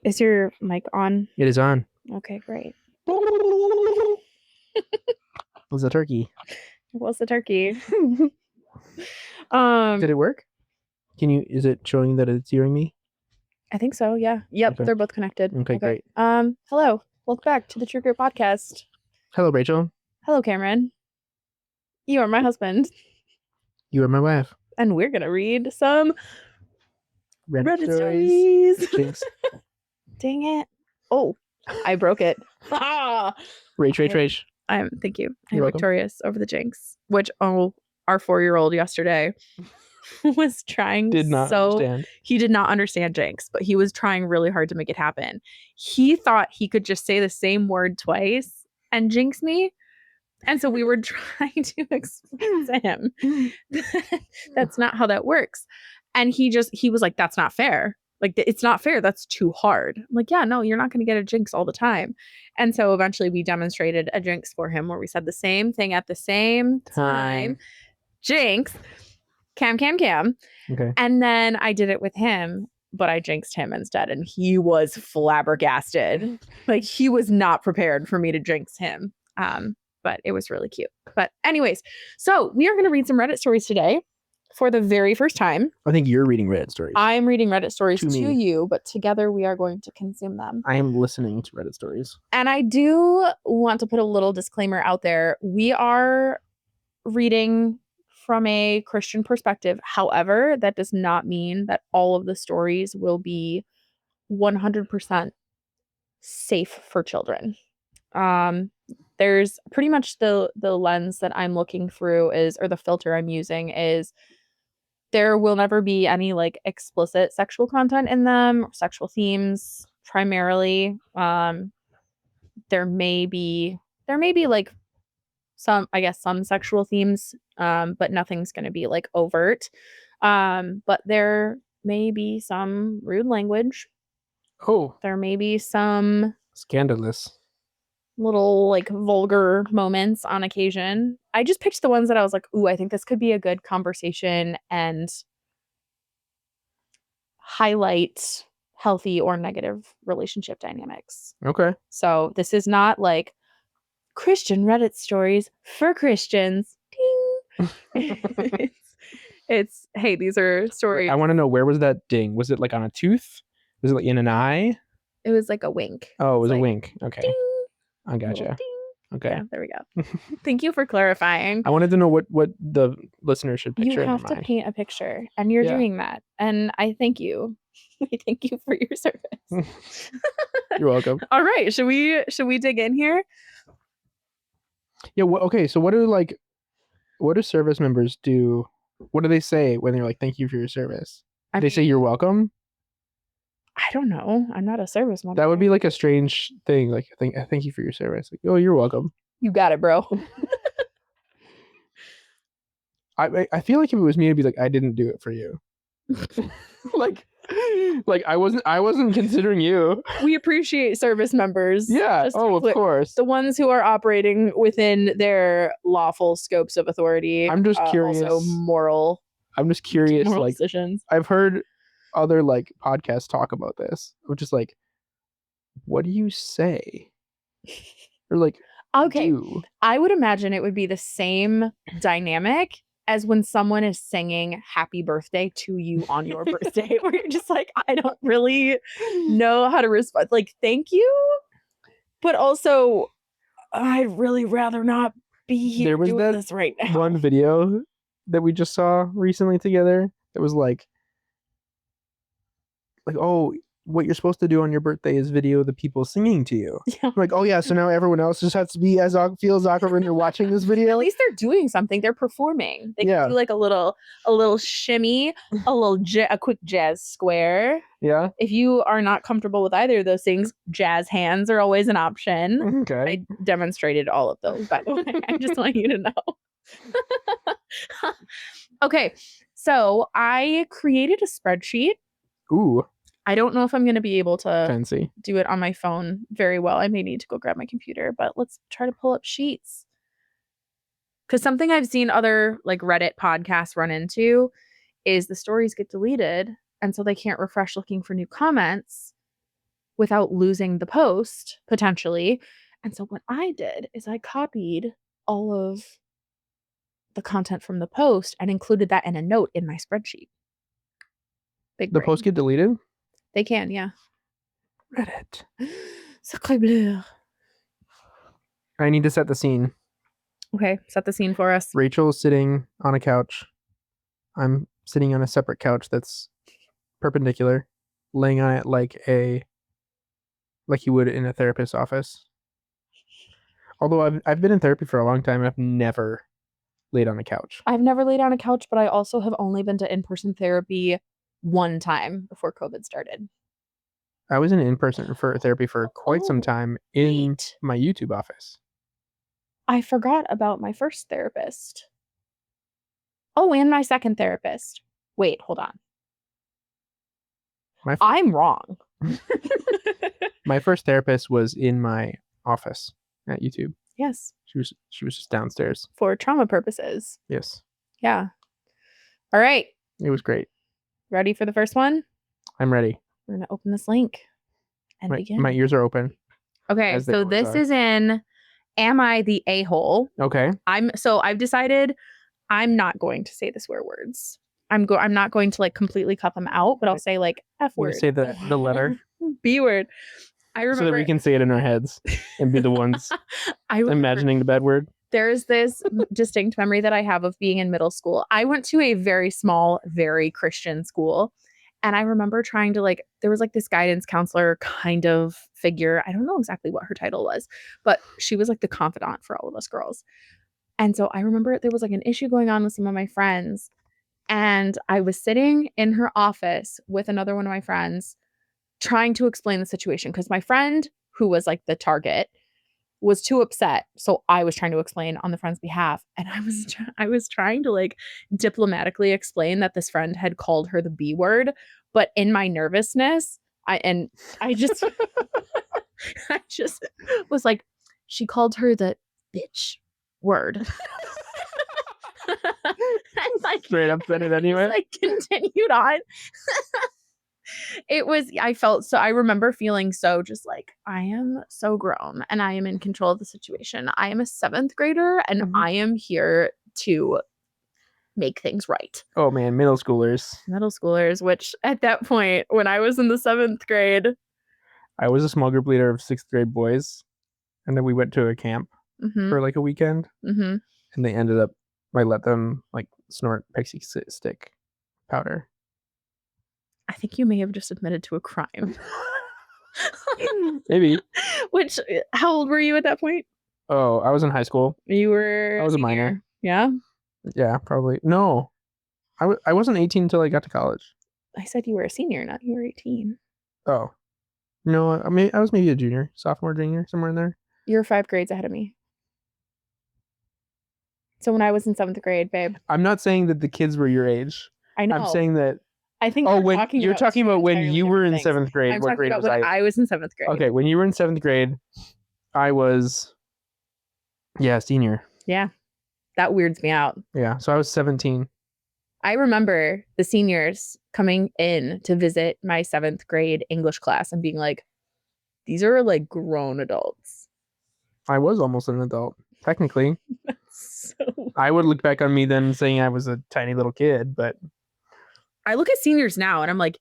Is your mic on? It is on. Okay, great. Was a turkey. What's the turkey? Did it work? Is it showing that it's hearing me? I think so, yeah. Yep, Okay. they're both connected. Okay, great. Hello. Welcome back to the True Grit Podcast. Hello, Rachel. Hello, Cameron. You are my husband. You are my wife. And we're gonna read some Reddit stories. Jinx. Dang it. Oh, I broke it. Rach. Thank you. I'm You're welcome. victorious over the jinx, which, our 4-year-old yesterday was trying understand. He did not understand jinx, but he was trying really hard to make it happen. He thought he could just say the same word twice and jinx me. And so we were trying to explain to him that's not how that works. And he was like, that's not fair. Like, it's not fair. That's too hard. I'm like, yeah, no, you're not going to get a jinx all the time. And so eventually we demonstrated a jinx for him where we said the same thing at the same time. Jinx. Cam. Okay. And then I did it with him, but I jinxed him instead. And he was flabbergasted. Like, he was not prepared for me to jinx him. But it was really cute. But anyways, so we are going to read some Reddit stories today for the very first time. I think you're reading Reddit stories. I'm reading Reddit stories to you, but together we are going to consume them. I am listening to Reddit stories. And I do want to put a little disclaimer out there. We are reading from a Christian perspective. However, that does not mean that all of the stories will be 100% safe for children. There's pretty much the lens that I'm looking through or the filter I'm using is there will never be any like explicit sexual content in them, or sexual themes primarily. There may be like some sexual themes, but nothing's going to be like overt. But there may be some rude language. Oh. There may be some scandalous little like vulgar moments on occasion. I just picked the ones that I was like, ooh, I think this could be a good conversation and highlight healthy or negative relationship dynamics. Okay. So this is not like Christian Reddit stories for Christians. Ding. It's hey, these are stories. I want to know, where was that ding? Was it like on a tooth? Was it like in an eye? It was like a wink. Oh, it was like a wink. Okay. Ding. I gotcha. Okay. Yeah, there we go. Thank you for clarifying. I wanted to know what the listener should picture. You have to paint a picture, and you're doing that. And I thank you. I thank you for your service. You're welcome. All right, should we dig in here? Yeah. Okay. So what do service members do? What do they say when they're like, "Thank you for your service"? They say you're welcome. I don't know. I'm not a service member. That would be like a strange thing. Like, thank you for your service. Like, oh, you're welcome. You got it, bro. I feel like if it was me, it'd be like, I didn't do it for you. like I wasn't considering you. We appreciate service members. Yeah. Of course. The ones who are operating within their lawful scopes of authority. I'm just curious. Also moral. I'm just curious. Moral like decisions. I've heard other like podcasts talk about this, which is like, what do you say? Or like, okay, I would imagine it would be the same dynamic as when someone is singing happy birthday to you on your birthday, where you're just like, I don't really know how to respond. Like, thank you, but also I'd really rather not be here doing this right now. One video that we just saw recently together that was like, oh, what you're supposed to do on your birthday is video the people singing to you. Yeah. Like, oh yeah, so now everyone else just has to be feels awkward when you're watching this video. At least they're doing something. They're performing. They can do like a little shimmy, a quick jazz square. Yeah. If you are not comfortable with either of those things, jazz hands are always an option. Okay. I demonstrated all of those, by the way. I just want you to know. Okay, so I created a spreadsheet. Ooh. I don't know if I'm going to be able to fancy do it on my phone very well. I may need to go grab my computer, but let's try to pull up sheets. Because something I've seen other like Reddit podcasts run into is the stories get deleted, and so they can't refresh looking for new comments. without losing the post potentially. And so what I did is I copied all of the content from the post and included that in a note in my spreadsheet. Big The brain. post get deleted? They can, yeah. Reddit. Sacré bleu. I need to set the scene. Okay, set the scene for us. Rachel's sitting on a couch. I'm sitting on a separate couch that's perpendicular, laying on it like you would in a therapist's office. Although I've been in therapy for a long time and I've never laid on a couch. I've never laid on a couch, but I also have only been to in-person therapy one time before COVID started. I was in-person for therapy for quite some time in Wait. my YouTube office. I forgot about my first therapist. Oh, and my second therapist. Wait, hold on. I'm wrong. My first therapist was in my office at YouTube. Yes. She was just downstairs. For trauma purposes. Yes. Yeah. All right. It was great. Ready for the first one? I'm ready. We're going to open this link and begin. My ears are open. Okay, so this is in Am I the A-hole? Okay. I've decided I'm not going to say the swear words. I'm not going to like completely cut them out, but I'll say like F word. Say the letter. B word. I remember so that we can say it in our heads and be the ones imagining the bad word. There's this distinct memory that I have of being in middle school. I went to a very small, very Christian school. And I remember trying to there was like this guidance counselor kind of figure. I don't know exactly what her title was, but she was like the confidant for all of us girls. And so I remember there was like an issue going on with some of my friends. And I was sitting in her office with another one of my friends trying to explain the situation because my friend, who was like the target, was too upset. So I was trying to explain on the friend's behalf. And I was trying to like diplomatically explain that this friend had called her the B word. But in my nervousness, I just I just was like, she called her the bitch word. And like straight up said it anyway. Like continued on. I remember feeling so just like, I am so grown and I am in control of the situation. I am a 7th grader and I am here to make things right. Oh man, middle schoolers, which at that point, when I was in the 7th grade, I was a small group leader of 6th grade boys. And then we went to a camp for like a weekend. Mm-hmm. And they ended up, I let them like snort pixie stick powder. I think you may have just admitted to a crime. Maybe. How old were you at that point? Oh, I was in high school. I was a minor. Yeah? Yeah, probably. No, I wasn't 18 until I got to college. I said you were a senior, not you were 18. Oh. No, I mean, I was maybe a junior, sophomore, junior, somewhere in there. You're 5 grades ahead of me. So when I was in 7th grade, babe. I'm not saying that the kids were your age. I know. I'm saying that. I think you're talking about when you were in 7th grade. I'm talking about when I was in 7th grade. Okay, when you were in 7th grade, I was, senior. Yeah, that weirds me out. Yeah, so I was 17. I remember the seniors coming in to visit my 7th grade English class and being like, these are like grown adults. I was almost an adult, technically. That's so weird. I would look back on me then saying I was a tiny little kid, but I look at seniors now and I'm like,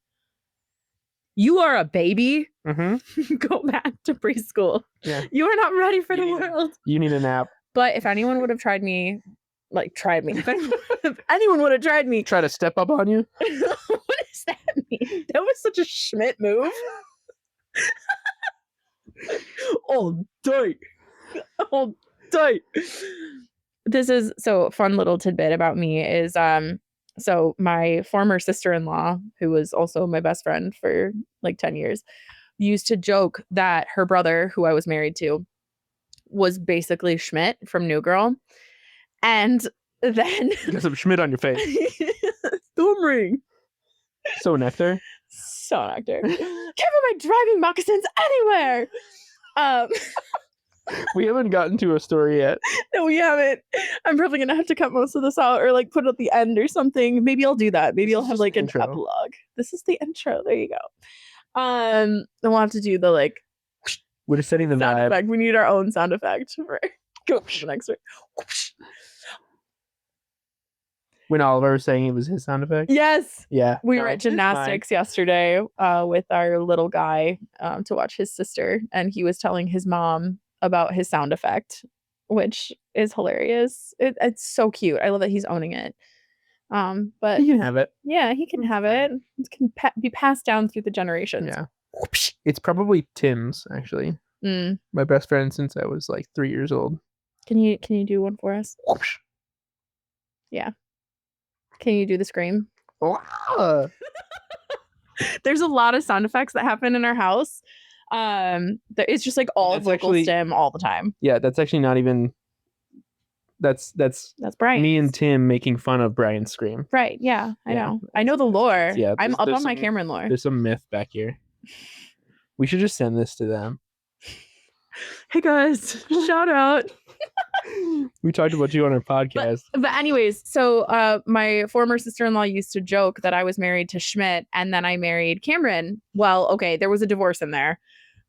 you are a baby. Mm-hmm. Go back to preschool. Yeah. You are not ready for the world. You need a nap. But if anyone would have tried me, if anyone would have tried me. Try to step up on you? What does that mean? That was such a Schmidt move. All day. All day. This is so fun little tidbit about me is so my former sister-in-law, who was also my best friend for like 10 years, used to joke that her brother, who I was married to, was basically Schmidt from New Girl. And then you got some Schmidt on your face. Thumb ring. So nectar. Can't wear my driving moccasins anywhere. We haven't gotten to a story yet. No, we haven't. I'm probably gonna have to cut most of this out or like put it at the end or something. Maybe I'll do that. Maybe I'll have like an epilogue. This is the intro. There you go. Then we'll have to do the like We're just setting the sound vibe. effect. We need our own sound effect for go to the next one. When Oliver was saying it was his sound effect. Yes. Yeah. We No, were at it's fine. gymnastics yesterday with our little guy to watch his sister, and he was telling his mom about his sound effect, which is hilarious. It's so cute. I love that he's owning it. But You can have it. yeah, he can It's have fine. it. It can be passed down through the generations. Yeah. It's probably Tim's, actually. Mm. My best friend since I was like 3 years old. Can you do one for us? Yeah. Can you do the scream? There's a lot of sound effects that happen in our house. It's just like all That's vocal actually- stim all the time. Yeah, that's actually not even. That's Brian. me and Tim making fun of Brian's scream. Right. Yeah, I Yeah. know. I know the lore. Yeah, I'm up there's on my some- Cameron lore. There's some myth back here. We should just send this to them. Hey guys, shout out. We talked about you on our podcast. But anyways, so my former sister-in-law used to joke that I was married to Schmidt and then I married Cameron. Well, okay, there was a divorce in there.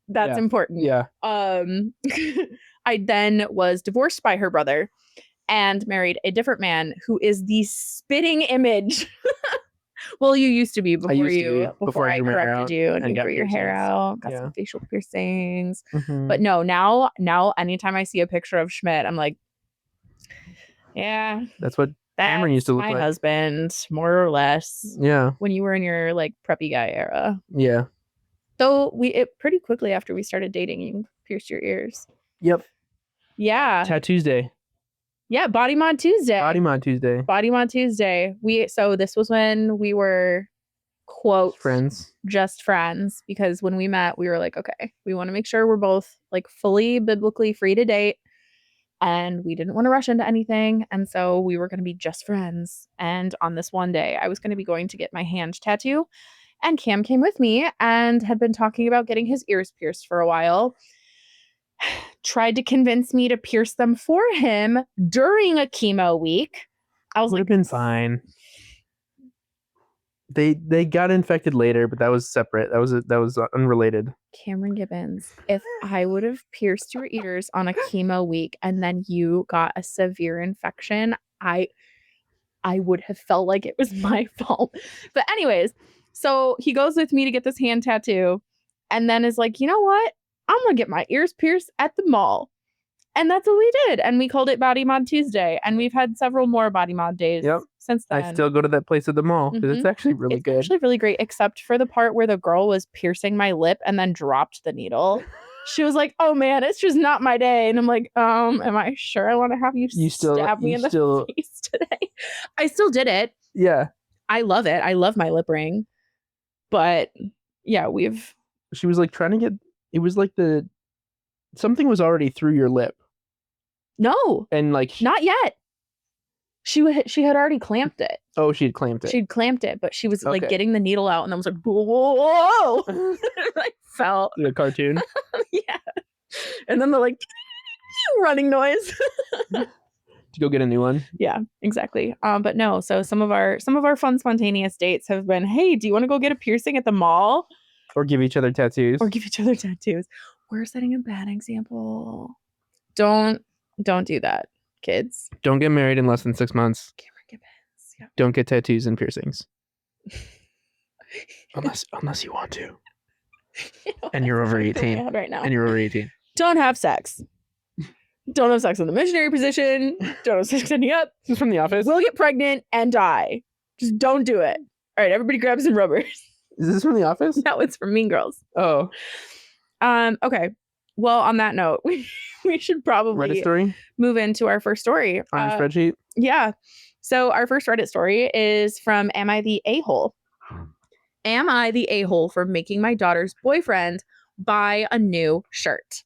That's important. Yeah. I then was divorced by her brother and married a different man who is the spitting image. Well, you used to be before I grew my hair corrected out you and and you got grew your hair piercings. out, got Yeah. some facial piercings. Mhm. But no, now anytime I see a picture of Schmidt, I'm like, yeah, That's what Cameron used to look my like. husband, more or less. Yeah. When you were in your like preppy guy era. Yeah. Though pretty quickly after we started dating, you pierced your ears. Yep. Yeah. Tattoos Day. Yeah, Body Mod Tuesday. Body Mod Tuesday. Body Mod Tuesday. So this was when we were quote Friends. just friends, because when we met, we were like, okay, we want to make sure we're both like fully biblically free to date. And we didn't want to rush into anything. And so we were going to be just friends. And on this one day, I was going to be going to get my hand tattoo. And Cam came with me and had been talking about getting his ears pierced for a while. Tried to convince me to pierce them for him during a chemo week. I was Would like, have been fine. They got infected later, but that was separate. That was unrelated. Cameron Gibbons, if I would have pierced your ears on a chemo week and then you got a severe infection, I would have felt like it was my fault. But anyways, so he goes with me to get this hand tattoo and then is like, you know what? I'm going to get my ears pierced at the mall. And that's what we did. And we called it Body Mod Tuesday. And we've had several more Body Mod days since then. I still go to that place at the mall because it's actually really good. It's actually really great, except for the part where the girl was piercing my lip and then dropped the needle. She was like, oh man, it's just not my day. And I'm like, am I sure I want to have you stab me in the face today? I still did it. Yeah. I love it. I love my lip ring. But yeah, she was like trying to get, it was like something was already through your lip. No. And like. Not yet. She had already clamped it. Oh, she had clamped it. She'd clamped it, but she was like getting the needle out and I was like, whoa. I fell. The cartoon. Yeah. And then the like running noise. To go get a new one. Yeah, exactly. But no, so some of our fun spontaneous dates have been, hey, do you want to go get a piercing at the mall? Or give each other tattoos. We're setting a bad example. Don't do that, kids. Don't get married in less than 6 months. Cameron Gibbons. Yeah. Don't get tattoos and piercings. unless you want to. And you're over 18. Right now. And you're over 18. Don't have sex. Don't have sex in the missionary position. Don't have sex ending up. This is from The Office. We'll get pregnant and die. Just don't do it. All right, everybody grab some rubbers. Is this from The Office? No, it's from Mean Girls. Oh. Okay. Well, on that note, we should probably Reddit story? Move into our first story. On a spreadsheet? Yeah. So our first Reddit story is from Am I the A-hole? Am I the a-hole for making my daughter's boyfriend buy a new shirt?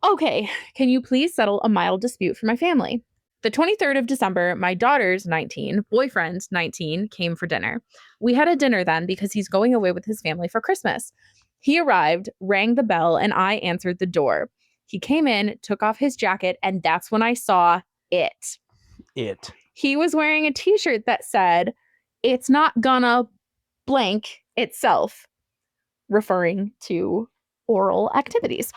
Okay, can you please settle a mild dispute for my family? The 23rd of December, my daughter's 19, boyfriend 19, came for dinner. We had a dinner then because he's going away with his family for Christmas. He arrived, rang the bell, and I answered the door. He came in, took off his jacket, and that's when I saw it. He was wearing a t-shirt that said, "It's not gonna blank itself." referring to oral activities.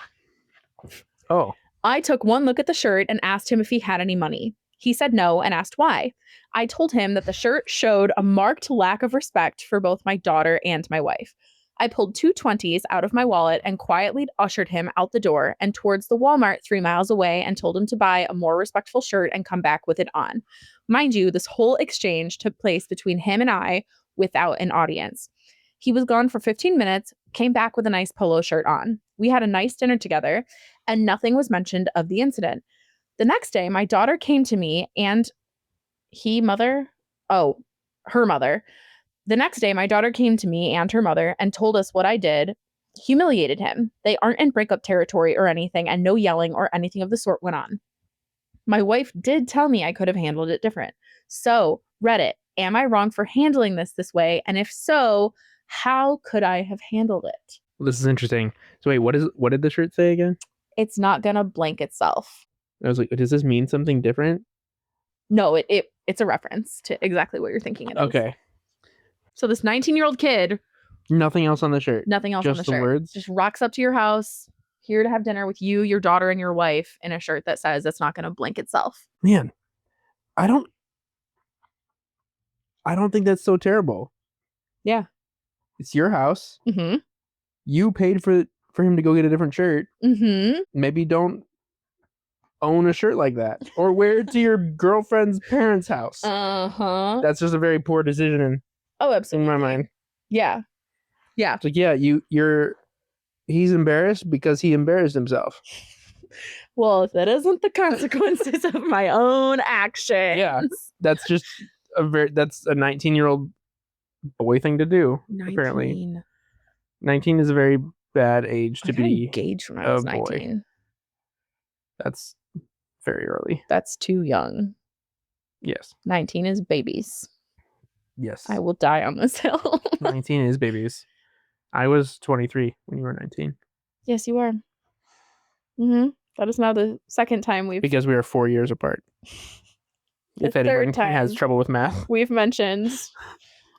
Oh. I took one look at the shirt and asked him if he had any money. He said no and asked why. I told him that the shirt showed a marked lack of respect for both my daughter and my wife. I pulled 2 20s out of my wallet and quietly ushered him out the door and towards the Walmart 3 miles away and told him to buy a more respectful shirt and come back with it on. Mind you, this whole exchange took place between him and I without an audience. He was gone for 15 minutes, came back with a nice polo shirt on. We had a nice dinner together, and nothing was mentioned of the incident. The next day, my daughter came to me and her mother. The next day, my daughter came to me and her mother and told us what I did humiliated him. They aren't in breakup territory or anything, and no yelling or anything of the sort went on. My wife did tell me I could have handled it different. So, Reddit, am I wrong for handling this way? And if so, how could I have handled it? Well, this is interesting. So wait, what did the shirt say again? It's not gonna blank itself. I was like, does this mean something different? No, it's a reference to exactly what you're thinking it is. Okay. So this 19-year-old kid, Nothing else on the shirt. nothing else on the Just the shirt, words? just rocks up to your house, here to have dinner with you, your daughter, and your wife in a shirt that says it's not gonna blink itself. Man, I don't think that's so terrible. Yeah. It's your house. Mm-hmm. You paid for him to go get a different shirt. Mm-hmm. Maybe don't own a shirt like that. Or wear it to your girlfriend's parents' house. Uh-huh. That's just a very poor decision Oh, in absolutely. my mind. Yeah. Yeah. It's like, yeah, he's embarrassed because he embarrassed himself. Well, if that isn't the consequences of my own actions. Yeah. That's just that's a 19-year-old boy thing to do. 19. Apparently. 19 is a very bad age to I got be engaged when I a was boy. 19. That's very early. That's too young. Yes. 19 is babies. Yes. I will die on this hill. 19 is babies. I was 23 when you were 19. Yes, you are. Mm-hmm. That is now the second time Because we are 4 years apart. If anyone has trouble with math. We've mentioned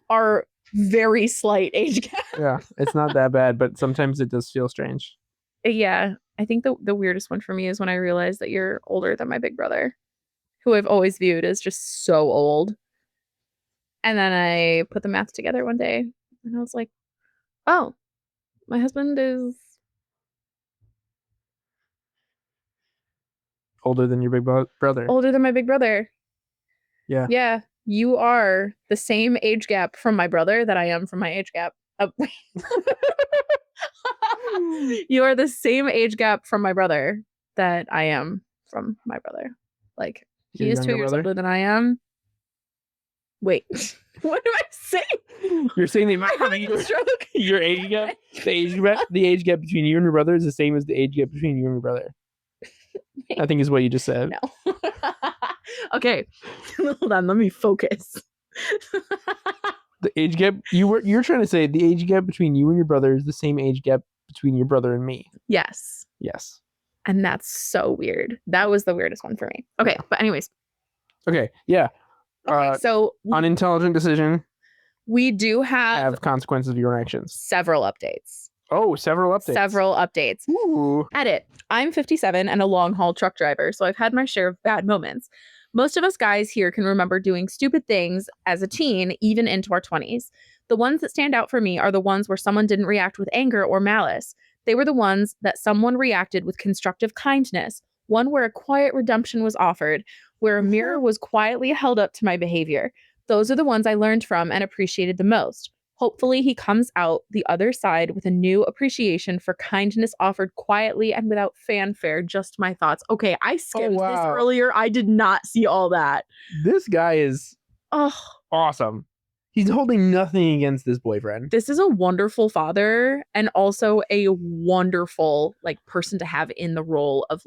our very slight age gap. Yeah, it's not that bad, but sometimes it does feel strange. Yeah, I think the weirdest one for me is when I realized that you're older than my big brother, who I've always viewed as just so old. And then I put the math together one day, and I was like, oh, my husband is Older than your big brother. older than my big brother. Yeah. Yeah, you are the same age gap from my brother that I am from my age gap. You are the same age gap from my brother that I am from my brother. Like, he Your is 2 younger years brother? older than I am. Wait, what am I saying? You're saying I'm having a stroke. your age gap, the age gap between you and your brother is the same as the age gap between you and your brother. I think is what you just said. No. Okay, hold on. Let me focus. The age gap you're trying to say the age gap between you and your brother is the same age gap between your brother and me. Yes. Yes. And that's so weird. That was the weirdest one for me. Okay, but anyways. Okay. Yeah. Okay, so unintelligent decision. We do have consequences of your actions. Several updates. Oh, several updates. Ooh. Edit. I'm 57 and a long haul truck driver, so I've had my share of bad moments. Most of us guys here can remember doing stupid things as a teen, even into our 20s. The ones that stand out for me are the ones where someone didn't react with anger or malice. They were the ones that someone reacted with constructive kindness, one where a quiet redemption was offered, where a mirror was quietly held up to my behavior. Those are the ones I learned from and appreciated the most. Hopefully, he comes out the other side with a new appreciation for kindness offered quietly and without fanfare. Just my thoughts. Okay, I skimmed this earlier. I did not see all that. This guy is awesome. He's holding nothing against this boyfriend. This is a wonderful father and also a wonderful person to have in the role of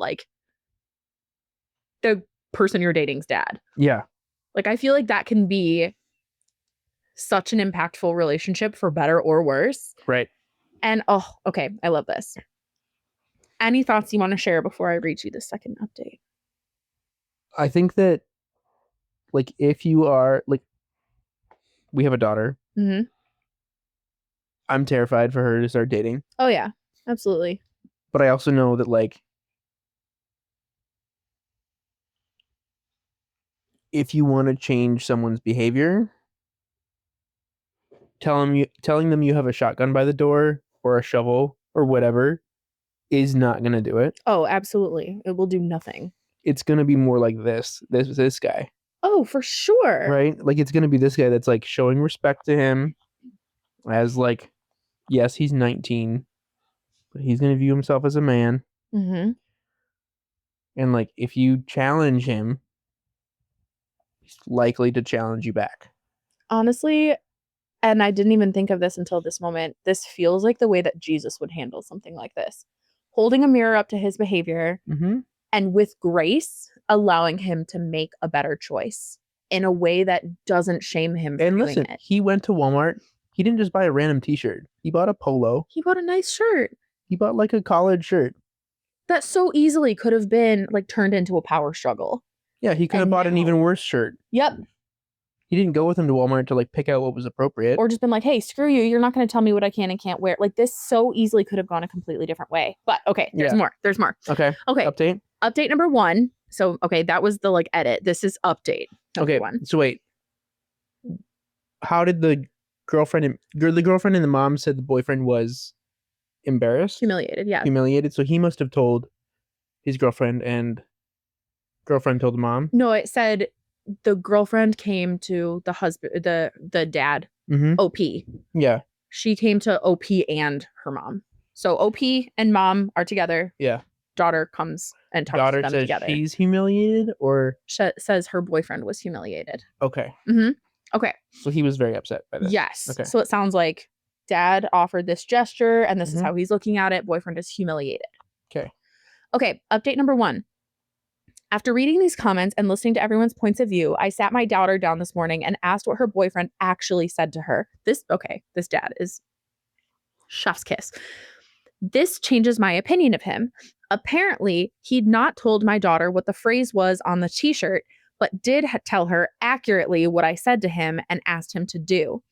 the person you're dating's dad. Yeah. I feel like that can be such an impactful relationship for better or worse. Right. And okay, I love this. Any thoughts you want to share before I read you the second update? I think that if you are we have a daughter. Mm-hmm. I'm terrified for her to start dating. Oh, yeah. Absolutely. But I also know that, like, if you want to change someone's behavior, telling them you have a shotgun by the door or a shovel or whatever is not going to do it. Oh, absolutely. It will do nothing. It's going to be more like this guy. Oh, for sure. Right? Like, it's going to be this guy that's, like, showing respect to him as, like, yes, he's 19, but he's going to view himself as a man. Mm-hmm. And, like, if you challenge him, he's likely to challenge you back. Honestly, and I didn't even think of this until this moment, this feels like the way that Jesus would handle something like this. Holding a mirror up to his behavior Mm-hmm. and with grace, allowing him to make a better choice in a way that doesn't shame him for And doing listen, it. he went to Walmart. He didn't just buy a random t-shirt. He bought a polo. He bought a nice shirt He bought, like, a collared shirt. that so easily could have been like turned into a power struggle. Yeah, he could have And bought an now- even worse shirt. Yep. He didn't go with him to Walmart to, like, pick out what was appropriate. Or just been like, hey, screw you. You're not going to tell me what I can and can't wear. Like, this so easily could have gone a completely different way. But okay, there's Yeah. more. There's more. Okay. Okay. Update. Update number 1. So, okay, that was the like edit. This is update. Okay. 1. So wait. How did the girlfriend and the mom said the boyfriend was embarrassed? Humiliated. Yeah. Humiliated. So he must have told his girlfriend, and girlfriend told the mom. No, it said the girlfriend came to the husband, the dad, Mm-hmm. OP. Yeah. She came to OP and her mom. So OP and mom are together. Yeah. Daughter comes and talks Daughter to them says together. she's humiliated, or Says her boyfriend was humiliated. okay. Mm-hmm. Okay. So he was very upset by this. Yes. Okay. So it sounds like dad offered this gesture and this is Mhm. how he's looking at it. Boyfriend is humiliated. Okay. Okay. Update number 1. After reading these comments and listening to everyone's points of view, I sat my daughter down this morning and asked what her boyfriend actually said to her. This dad is chef's kiss. This changes my opinion of him. Apparently, he'd not told my daughter what the phrase was on the t-shirt, but did tell her accurately what I said to him and asked him to do.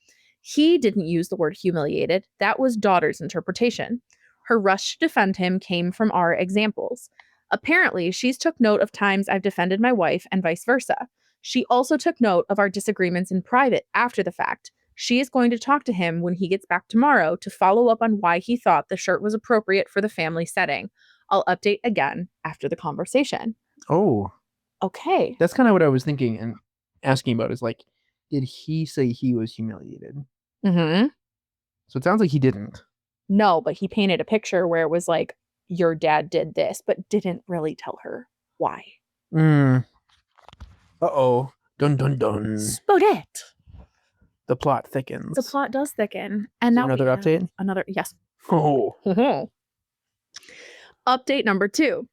He didn't use the word humiliated. That was daughter's interpretation. Her rush to defend him came from our examples. Apparently, she's took note of times I've defended my wife and vice versa. She also took note of our disagreements in private after the fact. She is going to talk to him when he gets back tomorrow to follow up on why he thought the shirt was appropriate for the family setting. I'll update again after the conversation. Oh, Okay. that's kind of what I was thinking and asking about, is like, did he say he was humiliated? Mm-hmm. So it sounds like he didn't. No, but he painted a picture where it was like, your dad did this, but didn't really tell her why. Uh-oh. Dun dun dun. Spodet. The plot thickens. The plot does thicken. And now another update? Another, yes. Oh. Update number 2.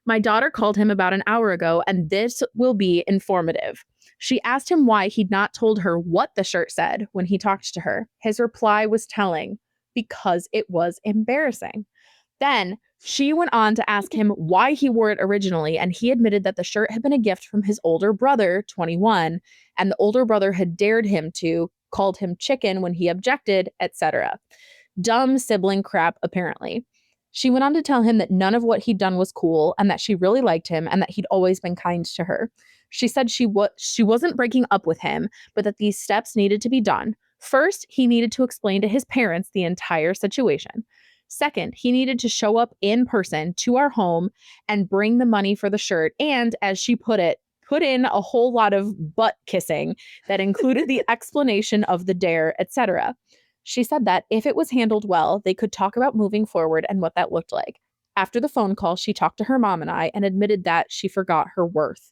My daughter called him about an hour ago, and this will be informative. She asked him why he'd not told her what the shirt said when he talked to her. His reply was telling, because it was embarrassing. Then she went on to ask him why he wore it originally, and he admitted that the shirt had been a gift from his older brother, 21, and the older brother had dared him to, called him chicken when he objected, etc. Dumb sibling crap, apparently. She went on to tell him that none of what he'd done was cool and that she really liked him and that he'd always been kind to her. She said she wasn't breaking up with him, but that these steps needed to be done. First, he needed to explain to his parents the entire situation. Second, he needed to show up in person to our home and bring the money for the shirt and, as she put it, put in a whole lot of butt kissing that included the explanation of the dare, etc. She said that if it was handled well, they could talk about moving forward and what that looked like. After the phone call, she talked to her mom and I and admitted that she forgot her worth.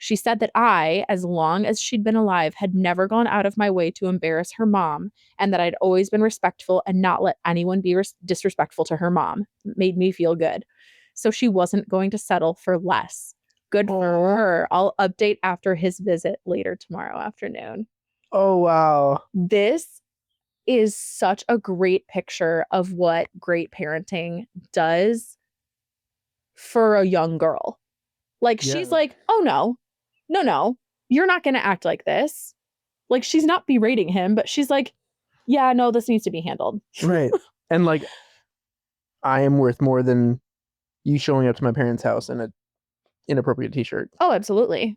She said that I, as long as she'd been alive, had never gone out of my way to embarrass her mom, and that I'd always been respectful and not let anyone be disrespectful to her mom. It made me feel good. So she wasn't going to settle for less. Good for her. I'll update after his visit later tomorrow afternoon. Oh, wow. This is such a great picture of what great parenting does for a young girl. Like, she's like, oh, no, you're not going to act like this. Like, she's not berating him, but she's like, yeah, no, this needs to be handled. Right. And like, I am worth more than you showing up to my parents' house in a inappropriate t-shirt. Oh, absolutely.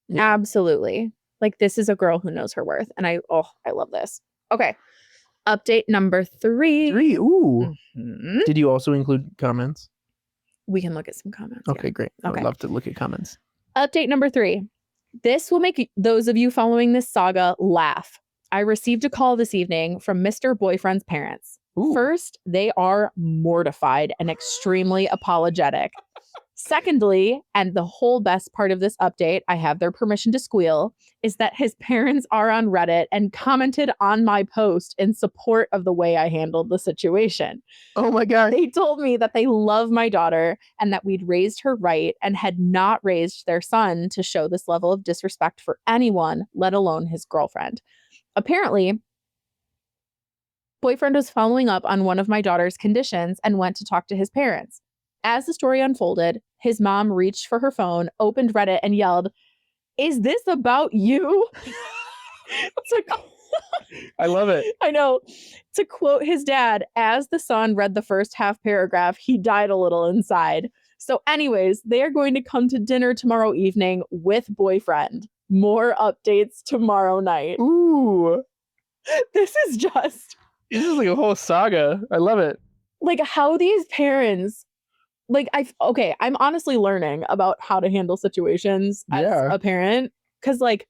Yeah. Absolutely. Like, this is a girl who knows her worth. And I love this. Okay. Update number 3. 3. Ooh. Mhm. Did you also include comments? We can look at some comments. Okay, yeah. great. I would love to look at comments. Update number 3. This will make those of you following this saga laugh. I received a call this evening from Mr. Boyfriend's parents. Ooh. First, they are mortified and extremely apologetic. Secondly, and the whole best part of this update, I have their permission to squeal, is that his parents are on Reddit and commented on my post in support of the way I handled the situation. Oh my God. They told me that they love my daughter and that we'd raised her right and had not raised their son to show this level of disrespect for anyone, let alone his girlfriend. Apparently, boyfriend was following up on one of my daughter's conditions and went to talk to his parents. As the story unfolded, his mom reached for her phone, opened Reddit, and yelled, "Is this about you?" I love it. I know. To quote his dad, as the son read the first half paragraph, he died a little inside. So anyways, they are going to come to dinner tomorrow evening with boyfriend. More updates tomorrow night. Ooh. This is just... This is like a whole saga. I love it. Like, how these parents... Like, I'm honestly learning about how to handle situations as a parent. Because, like,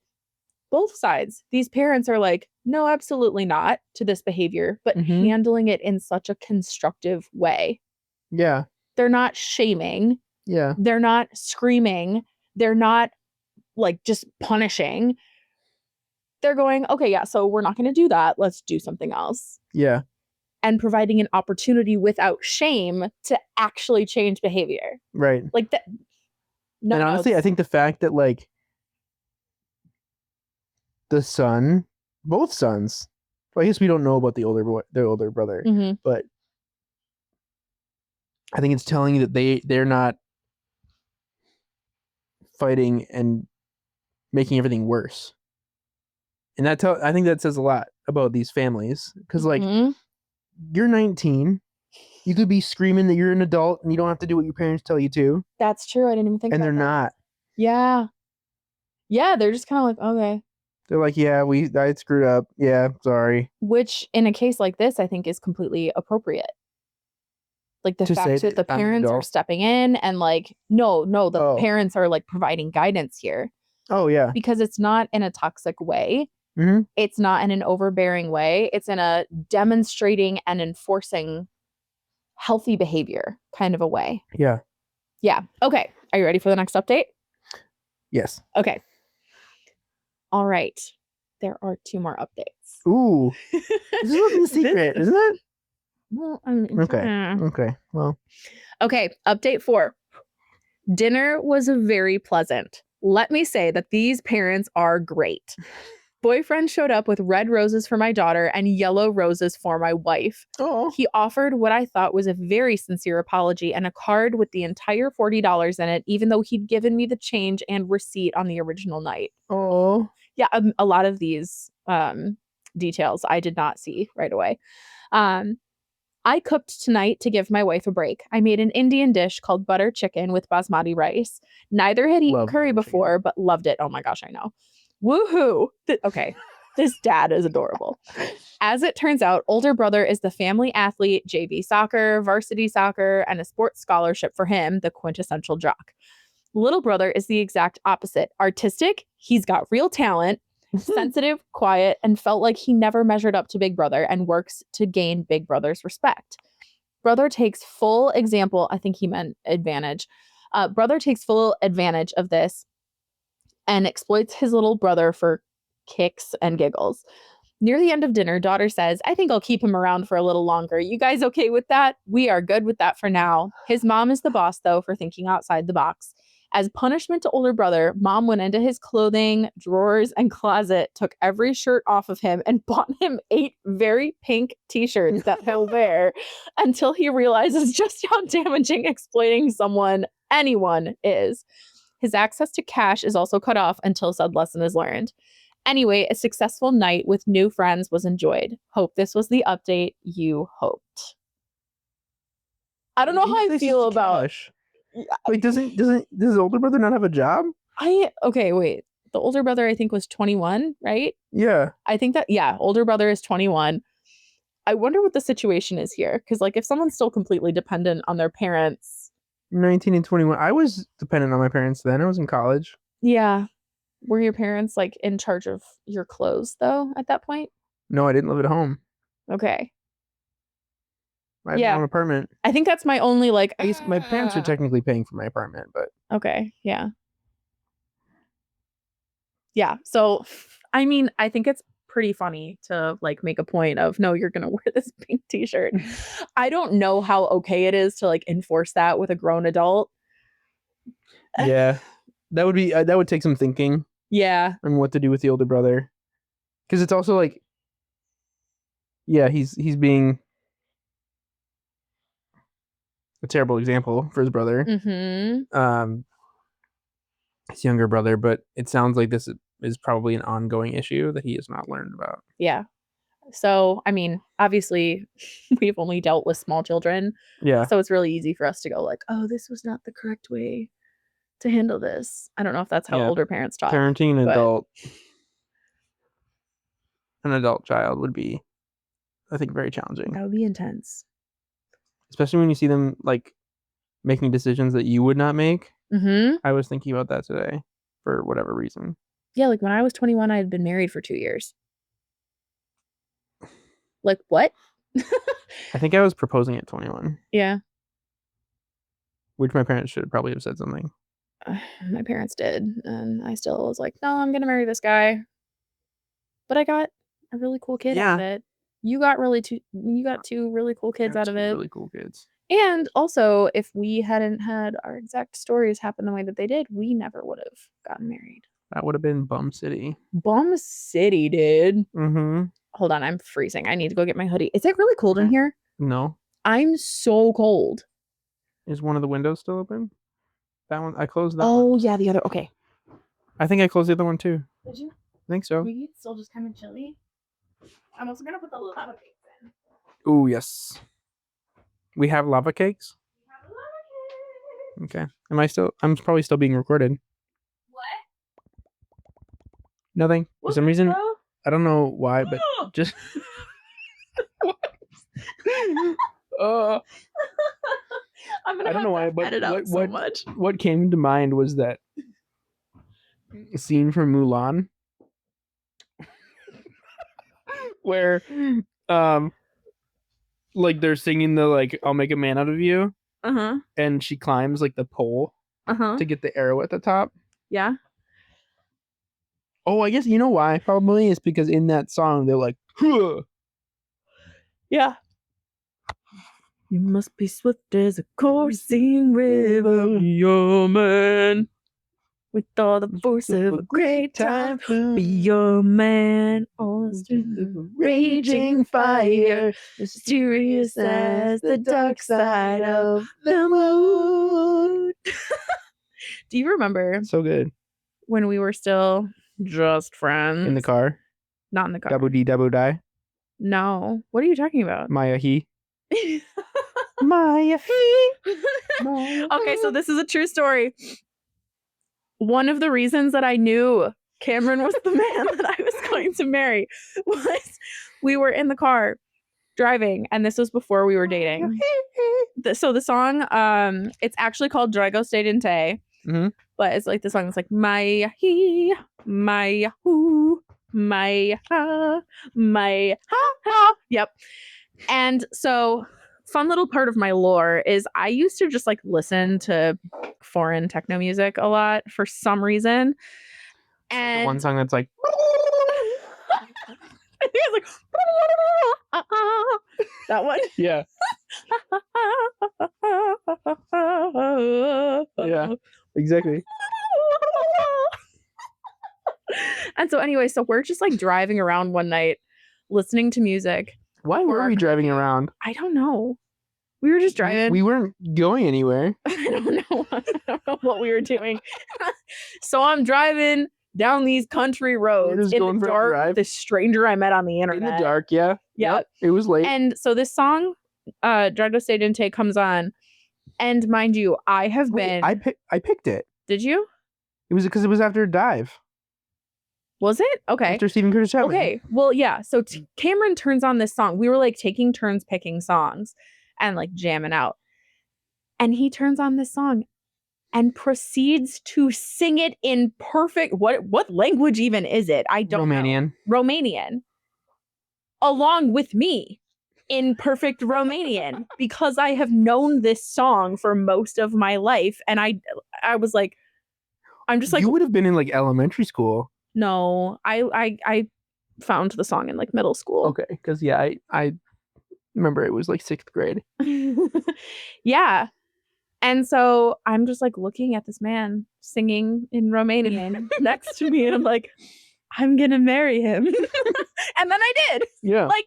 both sides, these parents are like, no, absolutely not to this behavior, but handling it in such a constructive way. Yeah. They're not shaming. Yeah. They're not screaming. They're not like just punishing. They're going, okay, yeah, so we're not going to do that. Let's do something else. Yeah. And providing an opportunity without shame to actually change behavior. Right. Like that. No, and honestly, I think the fact that like the son, both sons, well, I guess we don't know about the older brother, but I think it's telling you that they're not fighting and making everything worse. And I think that says a lot about these families, because like you're 19, you could be screaming that you're an adult and you don't have to do what your parents tell you to. That's true. I didn't even think. And they're not. Yeah. Yeah, they're just kind of like, okay. They're like, yeah, I screwed up. Yeah, sorry. Which in a case like this, I think is completely appropriate. Like the fact that the parents are stepping in and like, no, the parents are like providing guidance here. Oh, yeah. Because it's not in a toxic way. It's not in an overbearing way. It's in a demonstrating and enforcing healthy behavior kind of a way. Yeah. Yeah. Okay. Are you ready for the next update? Yes. Okay. All right. There are 2 more updates. Ooh. This is a secret, isn't it? Well, okay. Well. Okay. Update 4. Dinner was very pleasant. Let me say that these parents are great. Boyfriend showed up with red roses for my daughter and yellow roses for my wife. Oh. He offered what I thought was a very sincere apology and a card with the entire $40 in it, even though he'd given me the change and receipt on the original night. Oh. Yeah, a lot of these details I did not see right away. I cooked tonight to give my wife a break. I made an Indian dish called butter chicken with basmati rice. Neither had eaten curry before, but loved it. Oh my gosh, I know. Woohoo! Okay, this dad is adorable. As it turns out, older brother is the family athlete, JV soccer, varsity soccer, and a sports scholarship for him, the quintessential jock. Little brother is the exact opposite. Artistic, he's got real talent, sensitive, quiet, and felt like he never measured up to big brother and works to gain big brother's respect. Brother takes full example, I think he meant advantage. Brother takes full advantage of this and exploits his little brother for kicks and giggles. Near the end of dinner, daughter says, I think I'll keep him around for a little longer. You guys okay with that? We are good with that for now. His mom is the boss, though, for thinking outside the box. As punishment to older brother, mom went into his clothing, drawers, and closet, took every shirt off of him, and bought him 8 very pink t-shirts that he'll wear until he realizes just how damaging exploiting anyone is. His access to cash is also cut off until said lesson is learned. Anyway, a successful night with new friends was enjoyed. Hope this was the update you hoped. I don't know how I feel about. Gosh. Wait, does his older brother not have a job? Okay, wait. The older brother I think was 21, right? Yeah. I think that older brother is 21. I wonder what the situation is here, because like if someone's still completely dependent on their parents. 19 and 21. I was dependent on my parents then. I was in college. Yeah. Were your parents like in charge of your clothes though at that point? No, I didn't live at home. Okay. I had my own apartment. I think that's my only like. My parents are technically paying for my apartment, but okay, yeah. Yeah. So, I mean, I think it's pretty funny to like make a point of no, you're gonna wear this pink t-shirt. I don't know how okay it is to like enforce that with a grown adult. yeah, that would take some thinking. Yeah. On what to do with the older brother, because it's also like, yeah, he's being a terrible example for his brother. Mm-hmm. His younger brother, but it sounds like this is probably an ongoing issue that he has not learned about. Yeah. So, I mean, obviously, we've only dealt with small children. Yeah. So it's really easy for us to go like, oh, this was not the correct way to handle this. I don't know if that's how older parents talk. Parenting an adult child would be, I think, very challenging. That would be intense. Especially when you see them like making decisions that you would not make. Mm-hmm. I was thinking about that today for whatever reason. Yeah, like when I was 21, I had been married for 2 years. Like what? I think I was proposing at 21. Yeah. Which my parents should probably have said something. My parents did, and I still was like, no, I'm gonna marry this guy. But I got a really cool kid out of it. You got two really cool kids out of it. Really cool kids. And also, if we hadn't had our exact stories happen the way that they did, we never would have gotten married. That would have been Bum City. Bum City, dude. Mm-hmm. Hold on, I'm freezing. I need to go get my hoodie. Is it really cold in here? No. I'm so cold. Is one of the windows still open? That one? I closed that one. Oh, yeah, the other. Okay. I think I closed the other one too. Did you? I think so. Maybe it's still just kind of chilly. I'm also going to put the lava cakes in. Oh, yes. We have lava cakes? We have lava cakes. Okay. I'm probably still being recorded. What? Nothing. For some reason, bro? I don't know why, but just... I don't know why, but what came to mind was that scene from Mulan where like they're singing the like I'll make a man out of you, and she climbs like the pole to get the arrow at the top. Yeah. Oh, I guess you know why? Probably it's because in that song they're like, huh. Yeah. You must be swift as a coursing river, your man. With all the force of a great typhoon, be your man. All through raging fire, mysterious as the dark side of the moon. Do you remember? So good. When we were still just friends? In the car? Not in the car. Double D, double die? No. What are you talking about? Maya he. Maya he. Okay, so this is a true story. One of the reasons that I knew Cameron was the man that I was going to marry was we were in the car driving, and this was before we were dating. So the song, it's actually called Drago Stay Dinte, but it's like the song that's like Maya he, Maya hoo, Maya ha, Maya ha ha. Yep. And so fun little part of my lore is I used to just like listen to foreign techno music a lot for some reason. And the one song that's like I think it's like that one. Yeah. Yeah, exactly. And so anyway, so we're just like driving around one night listening to music. Why were we driving around? I don't know. We were just driving. We weren't going anywhere. I don't know what we were doing. So I'm driving down these country roads just in going the for a dark drive. with this stranger I met on the In internet. the dark, yeah. Yeah. Yep, it was late. And so this song, Drago Se Dente, comes on. And mind you, I have been. I picked it. Did you? It was because it was after Dive. Was it? Okay. After Stephen Curtis Chapman. Okay. Well, yeah. So Cameron turns on this song. We were like taking turns picking songs and like jamming out. And he turns on this song and proceeds to sing it in perfect. What language even is it? I don't know. Romanian. Along with me in perfect Romanian, because I have known this song for most of my life. And I was like, I'm just like, you would have been in like elementary school. No, I found the song in like middle school. Okay, because yeah, I remember it was like 6th grade. Yeah. And so I'm just like looking at this man singing in Romanian next to me, and I'm like, I'm gonna marry him. And then I did. Yeah. Like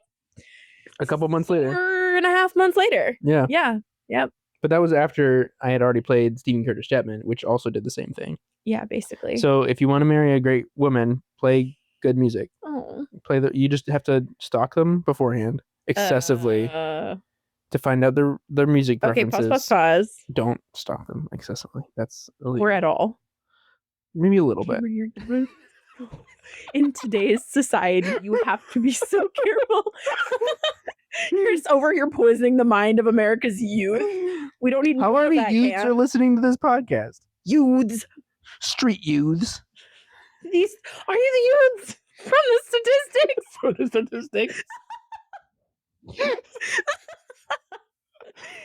a couple months later. 4.5 months later. Yeah. Yeah. Yep. But that was after I had already played Stephen Curtis Chapman, which also did the same thing. Yeah, basically. So if you want to marry a great woman, play good music. Oh. You just have to stalk them beforehand excessively to find out their music preferences. Okay, pause. Don't stalk them excessively. That's illegal. Or at all. Maybe a little bit. In today's society, you have to be so careful. You're just over here poisoning the mind of America's youth. We don't need. How many youths are listening to this podcast? Youths. Street youths. These are you the youths from the statistics? For the statistics.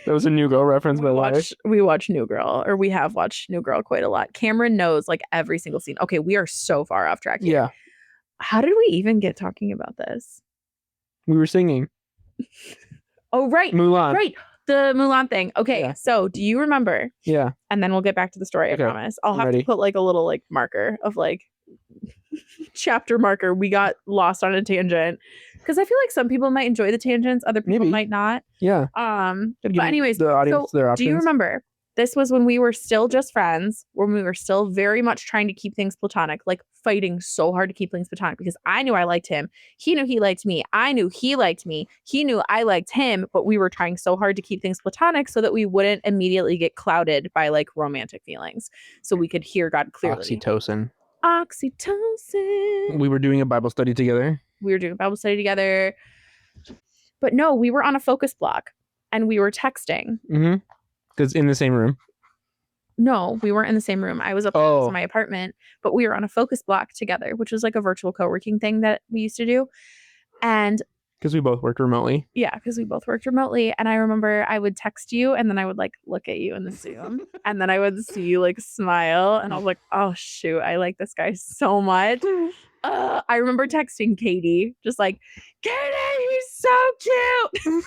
That was a New Girl reference, by the way. We watch New Girl, or we have watched New Girl quite a lot. Cameron knows like every single scene. Okay, we are so far off track here. Yeah. How did we even get talking about this? We were singing. Oh, right. Mulan. Right. The Mulan thing. Okay, Yeah. So do you remember? Yeah. And then we'll get back to the story, I promise. I'll have to put like a little like marker of like chapter marker. We got lost on a tangent. Because I feel like some people might enjoy the tangents, other people might not. Yeah. But anyways, the audience their options. Do you remember? This was when we were still just friends, when we were still very much trying to keep things platonic, like fighting so hard to keep things platonic, because I knew I liked him. He knew he liked me. I knew he liked me. He knew I liked him, but we were trying so hard to keep things platonic so that we wouldn't immediately get clouded by like romantic feelings. So we could hear God clearly. Oxytocin. Oxytocin. We were doing a Bible study together. But no, we were on a focus block and we were texting. Mm-hmm. Because in the same room. No, we weren't in the same room. I was upstairs in my apartment, but we were on a focus block together, which was like a virtual co-working thing that we used to do. And because we both worked remotely. Yeah, because we both worked remotely. And I remember I would text you and then I would like look at you in the Zoom and then I would see you like smile and I was like, oh shoot, I like this guy so much. I remember texting Katie, just like, Katie, he's so cute.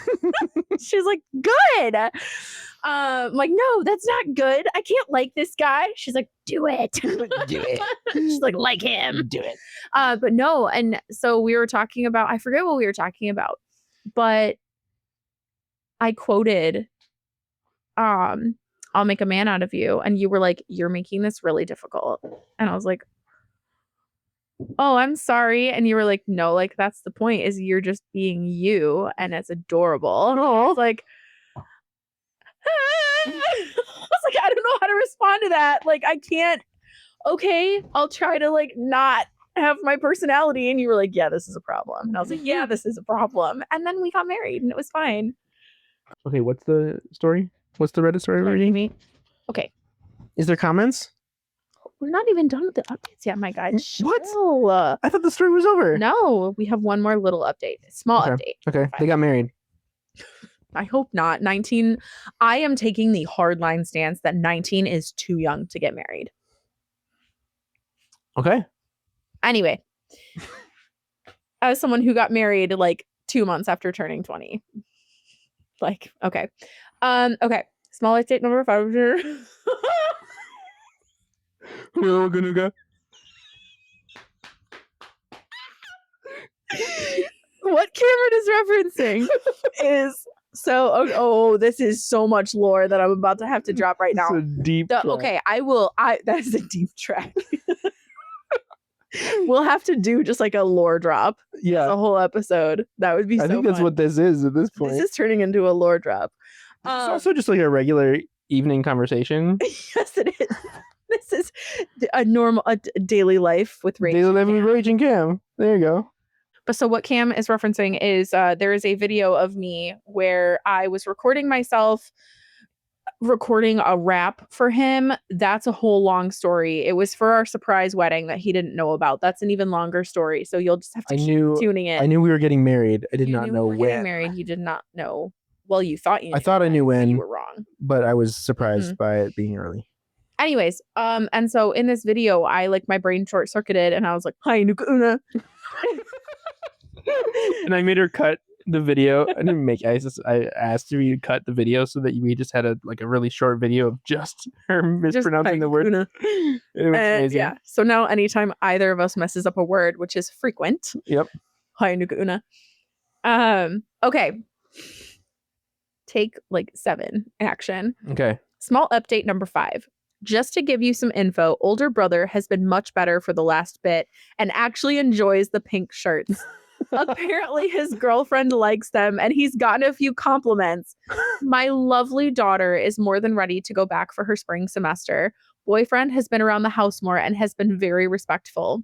She's like, good. Like, no, that's not good. I can't like this guy. She's like, do it. Do it. She's like him. Do it. But no, and so we were talking about, I forget what we were talking about, but I quoted, I'll make a man out of you. And you were like, you're making this really difficult. And I was like, oh, I'm sorry. And you were like, no, like that's the point, is you're just being you and it's adorable. And I was like, I don't know how to respond to that. Like, I can't, okay, I'll try to like not have my personality. And you were like, yeah, this is a problem. And I was like, yeah, this is a problem. And then we got married and it was fine. Okay, what's the story? What's the Reddit story we're reading? Okay. Is there comments? We're not even done with the updates yet, my guy. What? I thought the story was over. No, we have one more little update. Small update. Okay, they got married. I hope not. 19. I am taking the hardline stance that 19 is too young to get married. Okay. Anyway, as someone who got married like 2 months after turning 20. Like, okay. Okay. Small update number 5. We're gonna go. What Cameron is referencing is this is so much lore that I'm about to have to drop right now. It's a deep track. Okay, that is a deep track. We'll have to do just like a lore drop. Yeah. The whole episode. That would be I so think that's fun. what this is at this point. This is turning into a lore drop. It's also just like a regular evening conversation. Yes, it is. This is a normal daily life with Rach. Daily life with Rach and Cam. There you go. But so what Cam is referencing is there is a video of me where I was recording myself recording a rap for him. That's a whole long story. It was for our surprise wedding that he didn't know about. That's an even longer story. So you'll just have to keep tuning in. I knew we were getting married. I did You not knew know we were when. getting married. You did not know. Well, you thought you knew. I thought I knew when. You were wrong. But I was surprised by it being early. Anyways, and so in this video, I like my brain short circuited and I was like, "Hi, Nukuna." And I made her cut the video. I didn't make. I asked her to cut the video so that we just had a really short video of just her mispronouncing the word. It was amazing. Yeah. So now, anytime either of us messes up a word, which is frequent. Yep. Hi, Nukuna. Okay. Take like 7 action. Okay. Small update number 5. Just to give you some info, older brother has been much better for the last bit and actually enjoys the pink shirts. Apparently his girlfriend likes them and he's gotten a few compliments. My lovely daughter is more than ready to go back for her spring semester. Boyfriend has been around the house more and has been very respectful.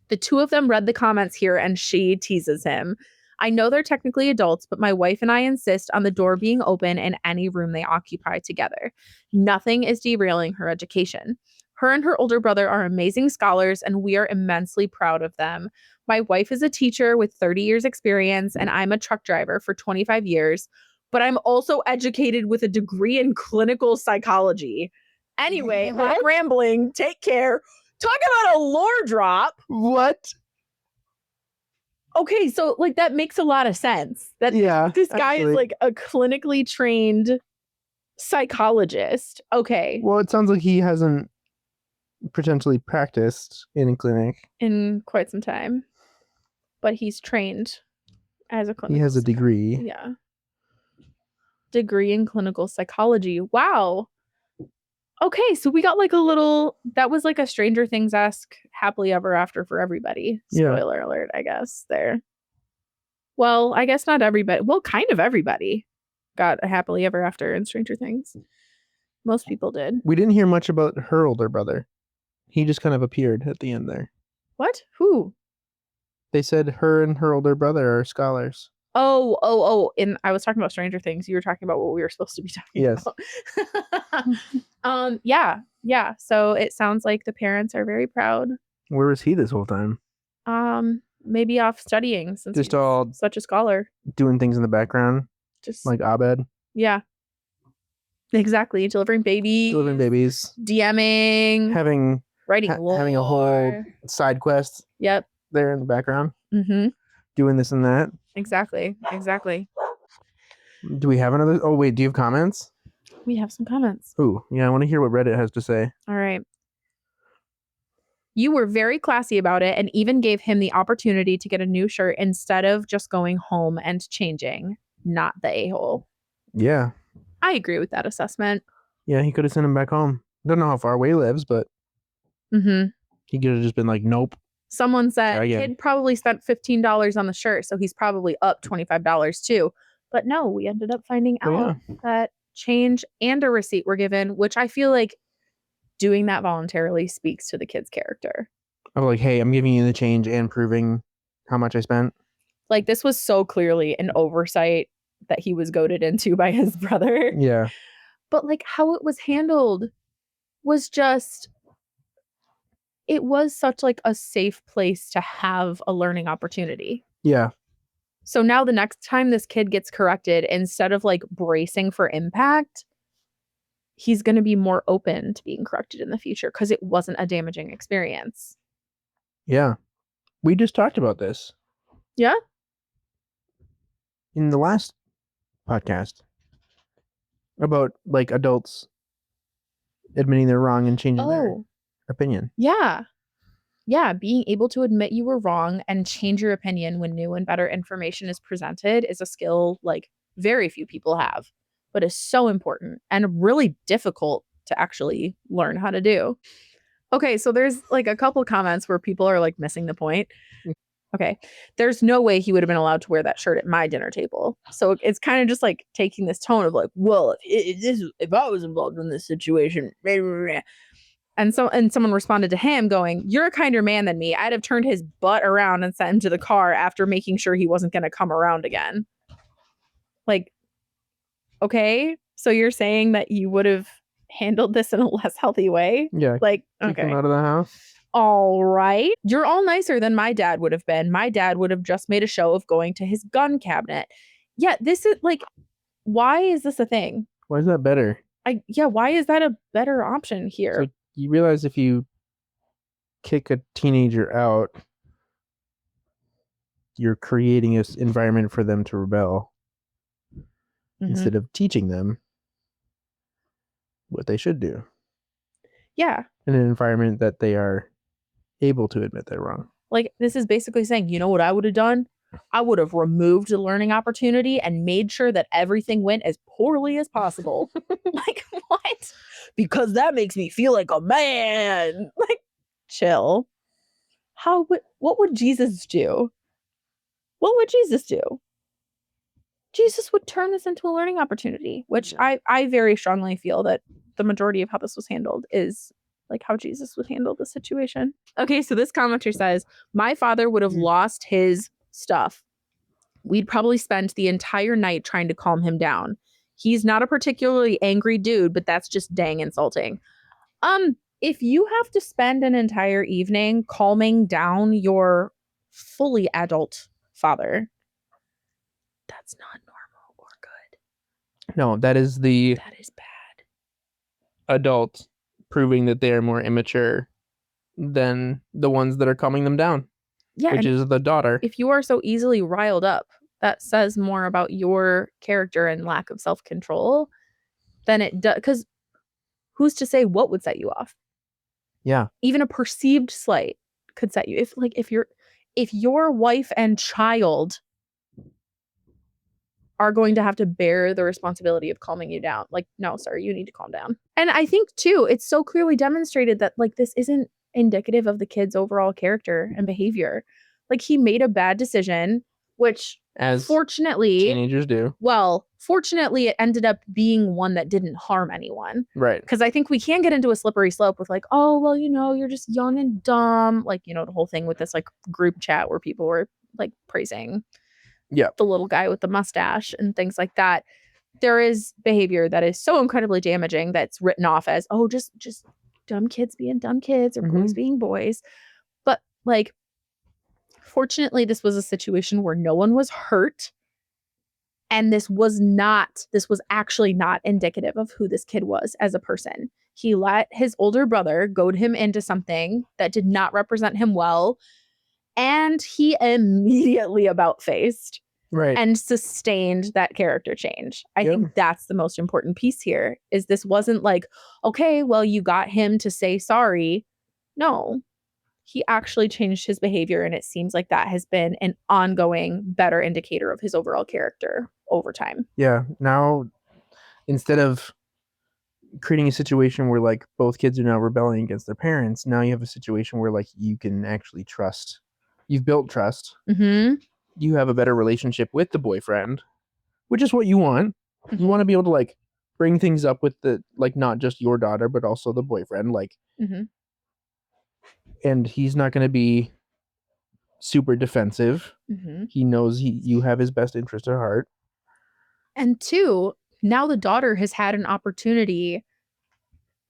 The two of them read the comments here and she teases him. I know they're technically adults, but my wife and I insist on the door being open in any room they occupy together. Nothing is derailing her education. Her and her older brother are amazing scholars, and we are immensely proud of them. My wife is a teacher with 30 years experience, and I'm a truck driver for 25 years, but I'm also educated with a degree in clinical psychology. Anyway, I'm rambling. Take care. Talk about a lore drop. What? Okay, so like that makes a lot of sense. That this guy is like a clinically trained psychologist. Okay. Well, it sounds like he hasn't potentially practiced in a clinic in quite some time, but he's trained as a clinical. He has a degree. Yeah. Degree in clinical psychology. Wow. Okay, so we got like a little, that was like a Stranger Things-esque happily ever after for everybody. Spoiler alert, I guess, there. Well, I guess not everybody. Well, kind of everybody got a happily ever after in Stranger Things. Most people did. We didn't hear much about her older brother. He just kind of appeared at the end there. What? Who? They said her and her older brother are scholars. Oh. And I was talking about Stranger Things. You were talking about what we were supposed to be talking about. Yeah. So it sounds like the parents are very proud. Where was he this whole time? Maybe off studying since just he's all such a scholar. Doing things in the background. Just like Abed. Yeah. Exactly. Delivering babies. DMing. Writing having a whole side quest. Yep. There in the background. Mm-hmm. Doing this and that. Exactly. Do we have another? Oh, wait. Do you have comments? We have some comments. Ooh, yeah. I want to hear what Reddit has to say. All right. You were very classy about it and even gave him the opportunity to get a new shirt instead of just going home and changing. Not the a-hole. Yeah. I agree with that assessment. Yeah, he could have sent him back home. Don't know how far away he lives, but he could have just been like, nope. Someone said kid probably spent $15 on the shirt, so he's probably up $25 too. But no, we ended up finding out that change and a receipt were given, which I feel like doing that voluntarily speaks to the kid's character. I'm like, hey, I'm giving you the change and proving how much I spent. Like, this was so clearly an oversight that he was goaded into by his brother. Yeah. But like how it was handled was just, it was such like a safe place to have a learning opportunity. Yeah. So now the next time this kid gets corrected, instead of like bracing for impact, he's going to be more open to being corrected in the future because it wasn't a damaging experience. Yeah. We just talked about this. Yeah? In the last podcast about like adults admitting they're wrong and changing their opinion. Yeah. Yeah. Being able to admit you were wrong and change your opinion when new and better information is presented is a skill like very few people have, but is so important and really difficult to actually learn how to do. Okay, so there's like a couple comments where people are like missing the point. Mm. Okay, there's no way he would have been allowed to wear that shirt at my dinner table. So it's kind of just like taking this tone of like, well, if I was involved in this situation, and someone responded to him going, "You're a kinder man than me. I'd have turned his butt around and sent him to the car after making sure he wasn't going to come around again." Like, okay, so you're saying that you would have handled this in a less healthy way? Yeah. Like, Kick him okay. out of the house. All right. You're all nicer than my dad would have been. My dad would have just made a show of going to his gun cabinet. Yeah, this is like, why is this a thing? Why is that better? Why is that a better option here? So you realize if you kick a teenager out, you're creating an environment for them to rebel instead of teaching them what they should do. Yeah. In an environment that they are able to admit they're wrong. Like, this is basically saying, you know what I would have done? I would have removed the learning opportunity and made sure that everything went as poorly as possible. Like, what? Because that makes me feel like a man. Like, chill. What would Jesus do? What would Jesus do? Jesus would turn this into a learning opportunity, which I very strongly feel that the majority of how this was handled is like how Jesus would handle the situation. Okay, so this commenter says, my father would have lost his stuff. We'd probably spent the entire night trying to calm him down. He's not a particularly angry dude, but that's just dang insulting. If you have to spend an entire evening calming down your fully adult father, that's not normal or good. No, that is bad. Adult proving that they are more immature than the ones that are calming them down. Yeah, which is the daughter. If you are so easily riled up, that says more about your character and lack of self-control than it does. Because who's to say what would set you off? Yeah. Even a perceived slight could set you. If your wife and child are going to have to bear the responsibility of calming you down, like, no, sir, you need to calm down. And I think too, it's so clearly demonstrated that like this isn't indicative of the kid's overall character and behavior. Like, he made a bad decision, which as fortunately teenagers do. Well, fortunately, it ended up being one that didn't harm anyone. Right. Because I think we can get into a slippery slope with like, oh, well, you're just young and dumb. Like, the whole thing with this like group chat where people were like praising the little guy with the mustache and things like that. There is behavior that is so incredibly damaging that's written off as, oh, just dumb kids being dumb kids or boys being boys. But like, fortunately, this was a situation where no one was hurt. And this was actually not indicative of who this kid was as a person. He let his older brother goad him into something that did not represent him well. And he immediately about-faced and sustained that character change. I think that's the most important piece here, is this wasn't like, okay, well, you got him to say sorry. No, he actually changed his behavior. And it seems like that has been an ongoing better indicator of his overall character over time. Yeah. Now, instead of creating a situation where like both kids are now rebelling against their parents, now you have a situation where like you can actually trust. You've built trust. Mm-hmm. You have a better relationship with the boyfriend, which is what you want. Mm-hmm. You want to be able to like bring things up with the like not just your daughter but also the boyfriend, like. Mm-hmm. And he's not going to be super defensive. Mm-hmm. He knows you have his best interest at heart. And two, now the daughter has had an opportunity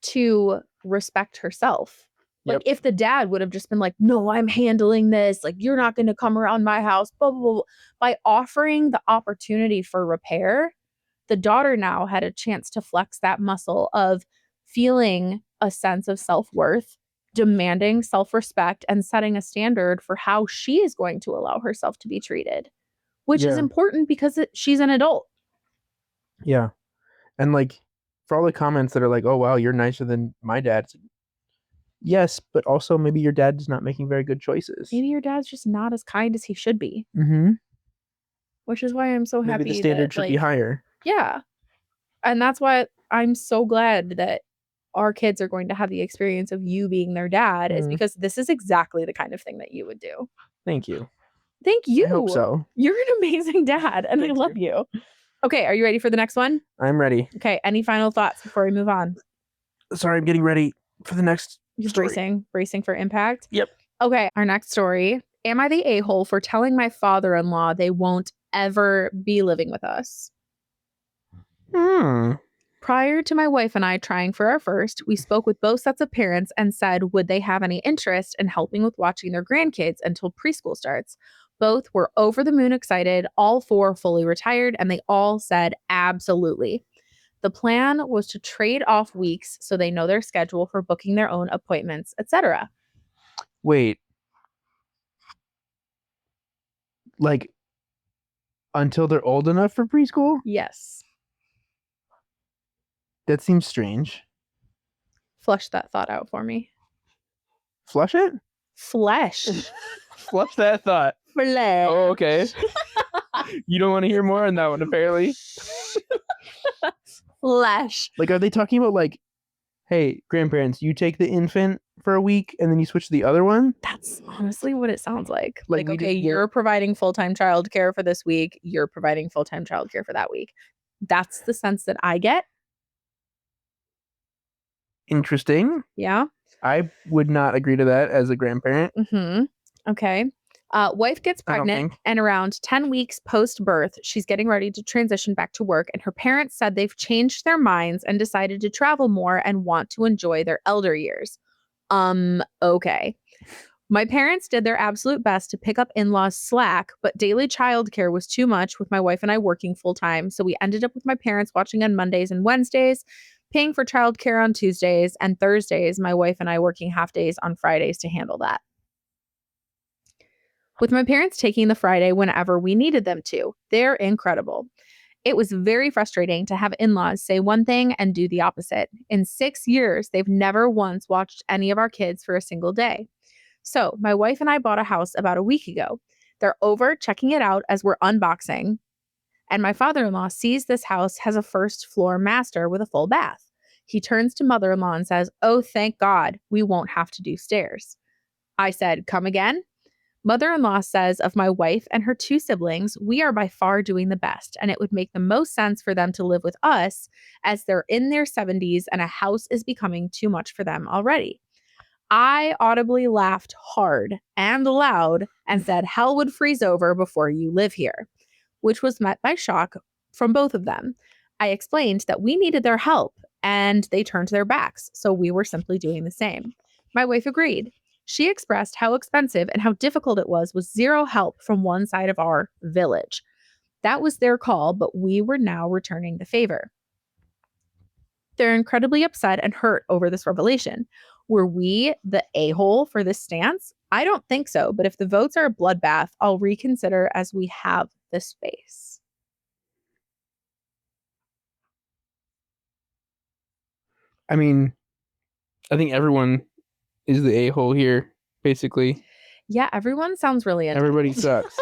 to respect herself. Like, if the dad would have just been like, no, I'm handling this, like, you're not going to come around my house, blah, blah, blah. By offering the opportunity for repair, the daughter now had a chance to flex that muscle of feeling a sense of self-worth, demanding self-respect, and setting a standard for how she is going to allow herself to be treated, which is important because she's an adult. Yeah. And like, for all the comments that are like, oh, wow, you're nicer than my dad. Yes, but also maybe your dad's not making very good choices. Maybe your dad's just not as kind as he should be. Mm-hmm. Which is why I'm so happy. Maybe the standard should be higher. Yeah. And that's why I'm so glad that our kids are going to have the experience of you being their dad is Mm. because this is exactly the kind of thing that you would do. Thank you. Thank you. I hope so. You're an amazing dad, and I Thank love you. Okay, are you ready for the next one? I'm ready. Okay, any final thoughts before we move on? Sorry, I'm getting ready for the next You're story. bracing for impact? Yep. Okay, our next story. Am I the a-hole for telling my father-in-law they won't ever be living with us? Prior to my wife and I trying for our first, we spoke with both sets of parents and said, would they have any interest in helping with watching their grandkids until preschool starts? Both were over the moon excited, all four fully retired, and they all said absolutely. The plan was to trade off weeks so they know their schedule for booking their own appointments, etc. Wait. Like, until they're old enough for preschool? Yes. That seems strange. Flush that thought out for me. Flush it? Flesh. Flush that thought. Flesh. Oh, okay. You don't want to hear more on that one, apparently. Flesh. Like, are they talking about, like, hey, grandparents, you take the infant for a week and then you switch to the other one? That's honestly what it sounds like. Like, we Okay, just get- you're providing full-time childcare for this week. You're providing full-time childcare for that week. That's the sense that I get. Interesting. Yeah. I would not agree to that as a grandparent. Mm-hmm. Okay. Wife gets I don't pregnant, think. and around 10 weeks post-birth, she's getting ready to transition back to work, and her parents said they've changed their minds and decided to travel more and want to enjoy their elder years. Okay. My parents did their absolute best to pick up in-laws slack, but daily childcare was too much with my wife and I working full-time, so we ended up with my parents watching on Mondays and Wednesdays, paying for childcare on Tuesdays, and Thursdays, my wife and I working half days on Fridays to handle that. With my parents taking the Friday whenever we needed them to. They're incredible. It was very frustrating to have in laws say one thing and do the opposite. In 6 years, they've never once watched any of our kids for a single day. So, my wife and I bought a house about a week ago. They're over checking it out as we're unboxing. And my father in law sees this house has a first floor master with a full bath. He turns to mother in law and says, "Oh, thank God, we won't have to do stairs." I said, "Come again?" Mother in law says of my wife and her two siblings, we are by far doing the best, and it would make the most sense for them to live with us as they're in their 70s and a house is becoming too much for them already. I audibly laughed hard and loud and said, "Hell would freeze over before you live here," which was met by shock from both of them. I explained that we needed their help and they turned their backs, so we were simply doing the same. My wife agreed. She expressed how expensive and how difficult it was with zero help from one side of our village. That was their call, but we were now returning the favor. They're incredibly upset and hurt over this revelation. Were we the a-hole for this stance? I don't think so, but if the votes are a bloodbath, I'll reconsider as we have the space. I mean, I think everyone is the a-hole here, basically. Yeah, everyone sounds really entitled. Everybody sucks.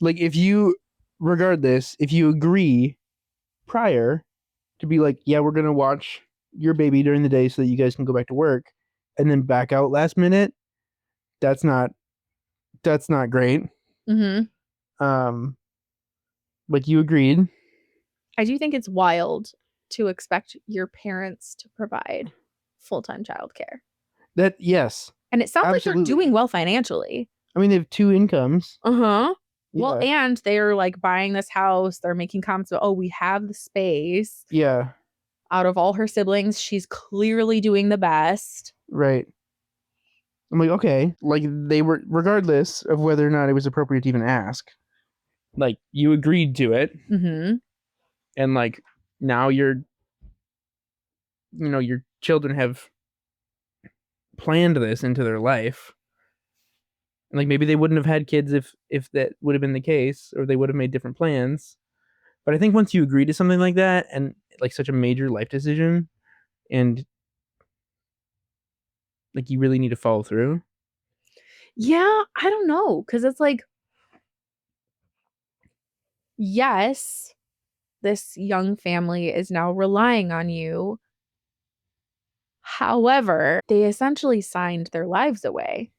Like, if you, regardless, if you agree prior to be like, yeah, we're going to watch your baby during the day so that you guys can go back to work, and then back out last minute, that's not great. Mm-hmm. Like, you agreed. I do think it's wild to expect your parents to provide full-time childcare. That, yes. And it sounds like Absolutely. they're doing well financially. I mean, they have two incomes. Uh-huh. Yeah. Well, and they're like buying this house. They're making comments about, oh, we have the space. Yeah. Out of all her siblings, she's clearly doing the best. Right. I'm like, okay. Like, they were, regardless of whether or not it was appropriate to even ask, like, you agreed to it. Mm-hmm. And, like, now your children have planned this into their life. Like, maybe they wouldn't have had kids if that would have been the case, or they would have made different plans. But I think once you agree to something like that, and like such a major life decision, and like you really need to follow through. Yeah, I don't know. Because it's like, yes, this young family is now relying on you However, they essentially signed their lives away.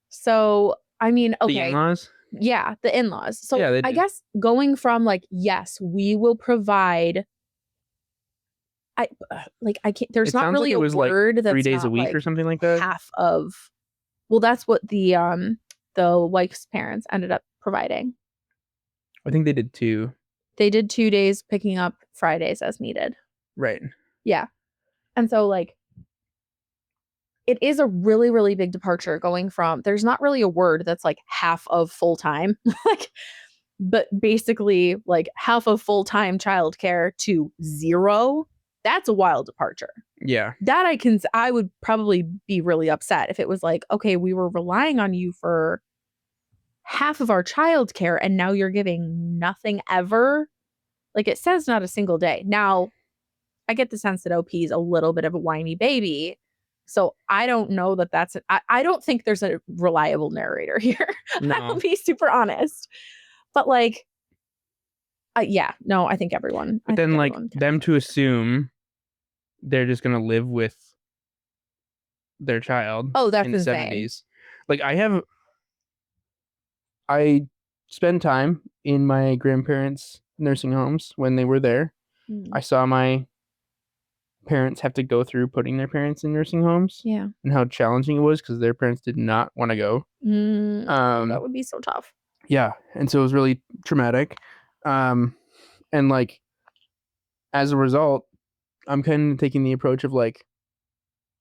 So, I mean, The okay. in-laws? Yeah, the in-laws. So Yeah, they I did. guess going from like, yes, we will provide. I can't. There's It not sounds really like it a was like word 3 that's days a not week like or something like that. half of. Well, that's what the wife's parents ended up providing. I think they did 2. They did 2 days, picking up Fridays as needed. Right. Yeah, and so like, it is a really, really big departure going from. There's not really a word that's like half of full time, like, but basically like half of full time childcare to 0. That's a wild departure. Yeah. That I would probably be really upset if it was like, okay, we were relying on you for half of our childcare and now you're giving nothing ever. Like, it says not a single day. Now, I get the sense that OP is a little bit of a whiny baby. So I don't know that I don't think there's a reliable narrator here. No. I'll be super honest. But like, yeah, no, I think everyone. But then like them to assume they're just going to live with their child. Oh, that's in the insane. 70s. Like I spent time in my grandparents' nursing homes when they were there. I saw my parents have to go through putting their parents in nursing homes. Yeah. And how challenging it was because their parents did not want to go. That would be so tough. Yeah. And so it was really traumatic. And like, as a result, I'm kind of taking the approach of like,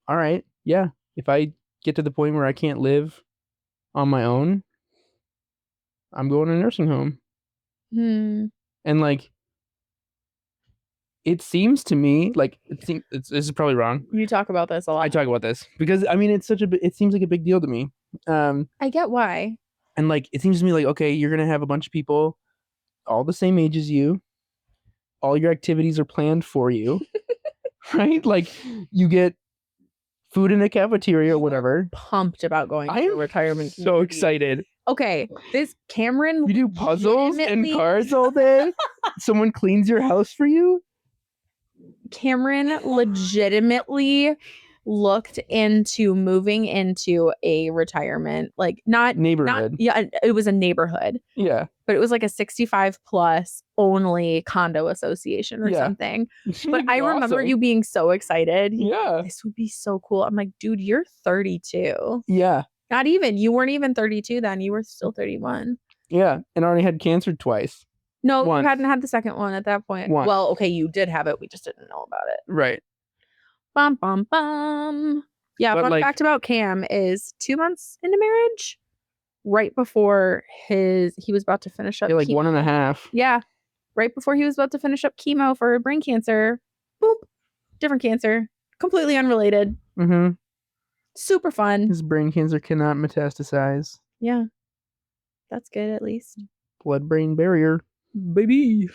all right, yeah, if I get to the point where I can't live on my own, I'm going to a nursing home. And like, it seems to me like this is probably wrong. You talk about this a lot. I talk about this because I mean it seems like a big deal to me. I get why. And like, it seems to me like, okay, you're gonna have a bunch of people all the same age as you. All your activities are planned for you, right? Like, you get food in a cafeteria or whatever. Pumped about going I to a am retirement. so excited. Okay, this Cameron. You do puzzles and cards all day. Someone cleans your house for you. Cameron legitimately looked into moving into a retirement, like neighborhood. Yeah, it was a neighborhood. Yeah, but it was like a 65 plus only condo association or something. But I remember you being so excited. Yeah, this would be so cool. I'm like, dude, you're 32. Yeah, not even. You weren't even 32 then. You were still 31. Yeah, and I already had cancer twice. No, Once. you hadn't had the second one at that point. Once. Well, okay, you did have it. We just didn't know about it. Right. Bum, bum, bum. Yeah, But, fun like, fact about Cam is 2 months into marriage, right before he was about to finish up. Yeah, like chemo. 1.5. Yeah, right before he was about to finish up chemo for brain cancer. Boop, different cancer, completely unrelated. Mm-hmm. Super fun. His brain cancer cannot metastasize. Yeah, that's good at least. Blood-brain barrier, baby.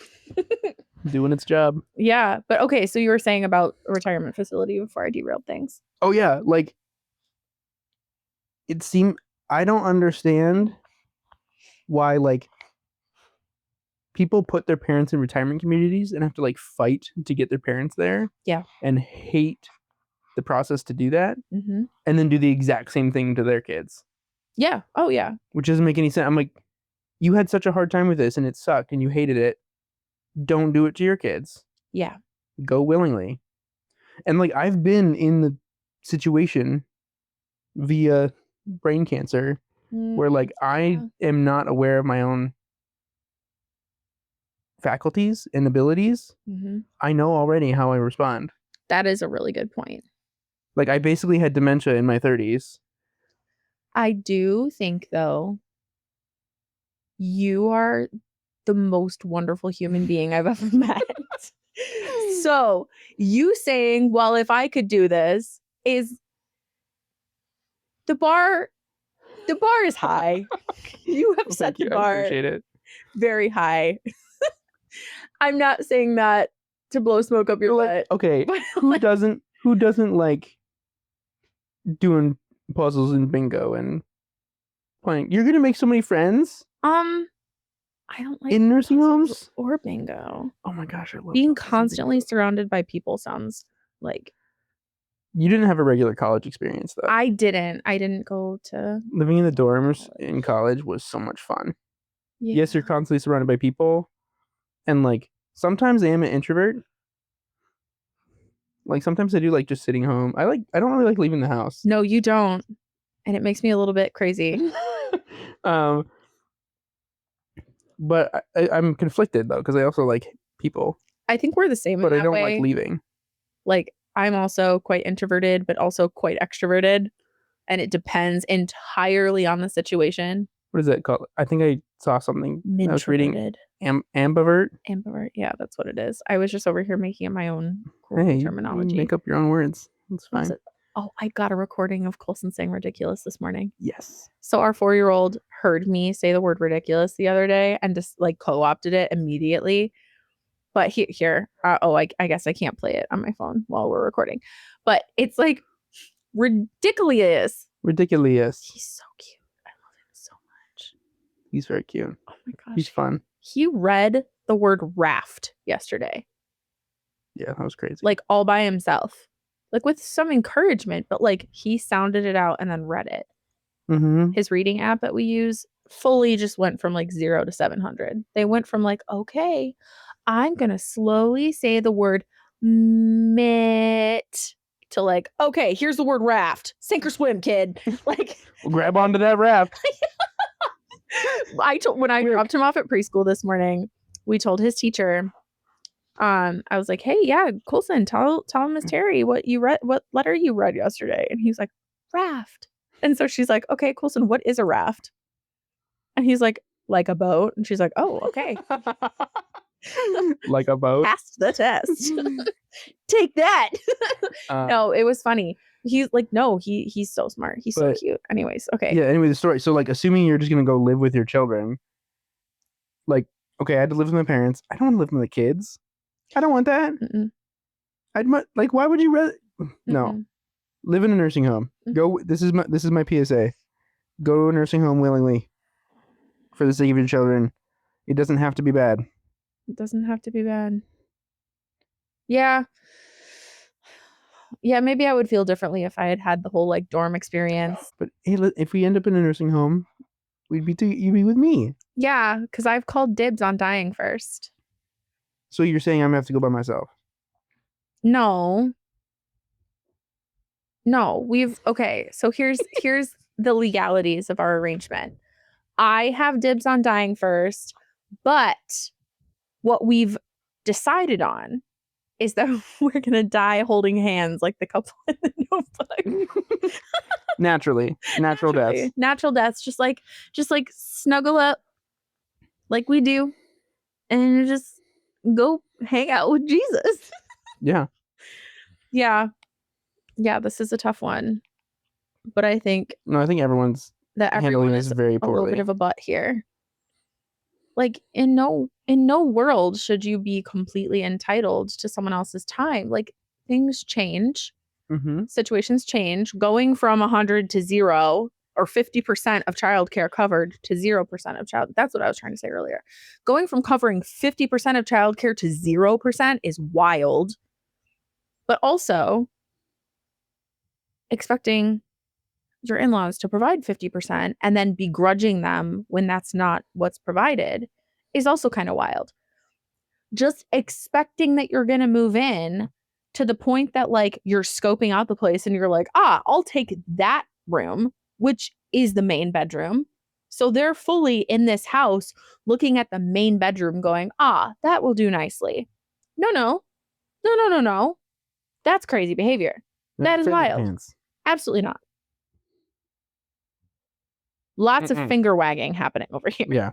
Doing its job. Yeah, but okay, so you were saying about a retirement facility before I derailed things. Oh yeah, like, it seemed, I don't understand why, like, people put their parents in retirement communities and have to like fight to get their parents there. Yeah. And hate the process to do that. Mm-hmm. And then do the exact same thing to their kids. Yeah. Oh yeah. Which doesn't make any sense. I'm like, you had such a hard time with this and it sucked and you hated it. Don't do it to your kids. Yeah. Go willingly. And like, I've been in the situation via brain cancer where like I am not aware of my own faculties and abilities. Mm-hmm. I know already how I respond. That is a really good point. Like, I basically had dementia in my 30s. I do think, though, you are the most wonderful human being I've ever met. So, you saying, well, if I could do this, is the bar is high. You have set the bar. I appreciate it. Very high. I'm not saying that to blow smoke up your butt. Okay, who doesn't like doing puzzles and bingo and playing? You're gonna make so many friends. I don't like in nursing homes or bingo. Oh my gosh, I love being constantly surrounded by people. Sounds like You didn't have a regular college experience though. I didn't go to Living in the dorms in college was so much fun. yeah. Yes, you're constantly surrounded by people, and like sometimes I am an introvert. Like sometimes I do like just sitting home. I don't really like leaving the house. No, you don't. And it makes me a little bit crazy. um, but I'm conflicted though because I also like people, I think we're the same in but I that don't way. like leaving. Like I'm also quite introverted, but also quite extroverted. And it depends entirely on the situation. What is that called? I think I saw something. I was reading Mintroverted. ambivert. Ambivert. Yeah, that's what it is. I was just over here making up my own cool Hey, you terminology. make up your own words. That's What's fine. it? Oh, I got a recording of Colson saying ridiculous this morning. Yes. So our 4-year-old heard me say the word ridiculous the other day and just like co-opted it immediately. But I guess I can't play it on my phone while we're recording. But it's like ridiculous. Ridiculous. He's so cute. I love him so much. He's very cute. Oh my gosh. He's fun. He read the word raft yesterday. Yeah, that was crazy. Like all by himself. Like with some encouragement, but like he sounded it out and then read it. Mm-hmm. His reading app that we use fully just went from like 0 to 700. They went from like, okay, I'm going to slowly say the word mitt to like, okay, here's the word raft. Sink or swim, kid. Like, We'll grab onto that raft. when I dropped him off at preschool this morning, we told his teacher, I was like, hey, yeah, Coulson, tell Miss Terry what letter you read yesterday. And he's like, raft. And so she's like, okay, Coulson, what is a raft? And he's like a boat. And she's like, oh, okay. Like a boat. Passed the test. Take that. No, it was funny. He's like, no, he's so smart. He's so cute. Anyways, okay. Yeah, anyway, the story. So like assuming you're just gonna go live with your children, like, okay, I had to live with my parents. I don't want to live with the kids. I don't want that. Like, why would you rather? No. Live in a nursing home. Go. This is my PSA. Go to a nursing home willingly, for the sake of your children. It doesn't have to be bad. It doesn't have to be bad. Yeah. Yeah, maybe I would feel differently if I had the whole like dorm experience. But hey, if we end up in a nursing home, you'd be with me. Yeah, because I've called dibs on dying first. So you're saying I'm gonna have to go by myself? No. Okay, so here's the legalities of our arrangement. I have dibs on dying first, but what we've decided on is that we're gonna die holding hands like the couple in the Notebook. Natural deaths. Natural deaths, just like snuggle up like we do and just go hang out with Jesus. Yeah. Yeah, this is a tough one. But I think everyone's that handling everyone this is very a poorly. little bit of a butt here. Like in no world should you be completely entitled to someone else's time. Like things change. Mm-hmm. Situations change. Going from 100 to 0 or 50% of childcare covered to 0% of child. That's what I was trying to say earlier. Going from covering 50% of childcare to 0% is wild. But also expecting your in-laws to provide 50% and then begrudging them when that's not what's provided is also kind of wild. Just expecting that you're going to move in to the point that like you're scoping out the place and you're like, I'll take that room, which is the main bedroom. So they're fully in this house looking at the main bedroom going, that will do nicely. No. That's crazy behavior. That is wild. Absolutely not. Lots of finger wagging happening over here. Yeah.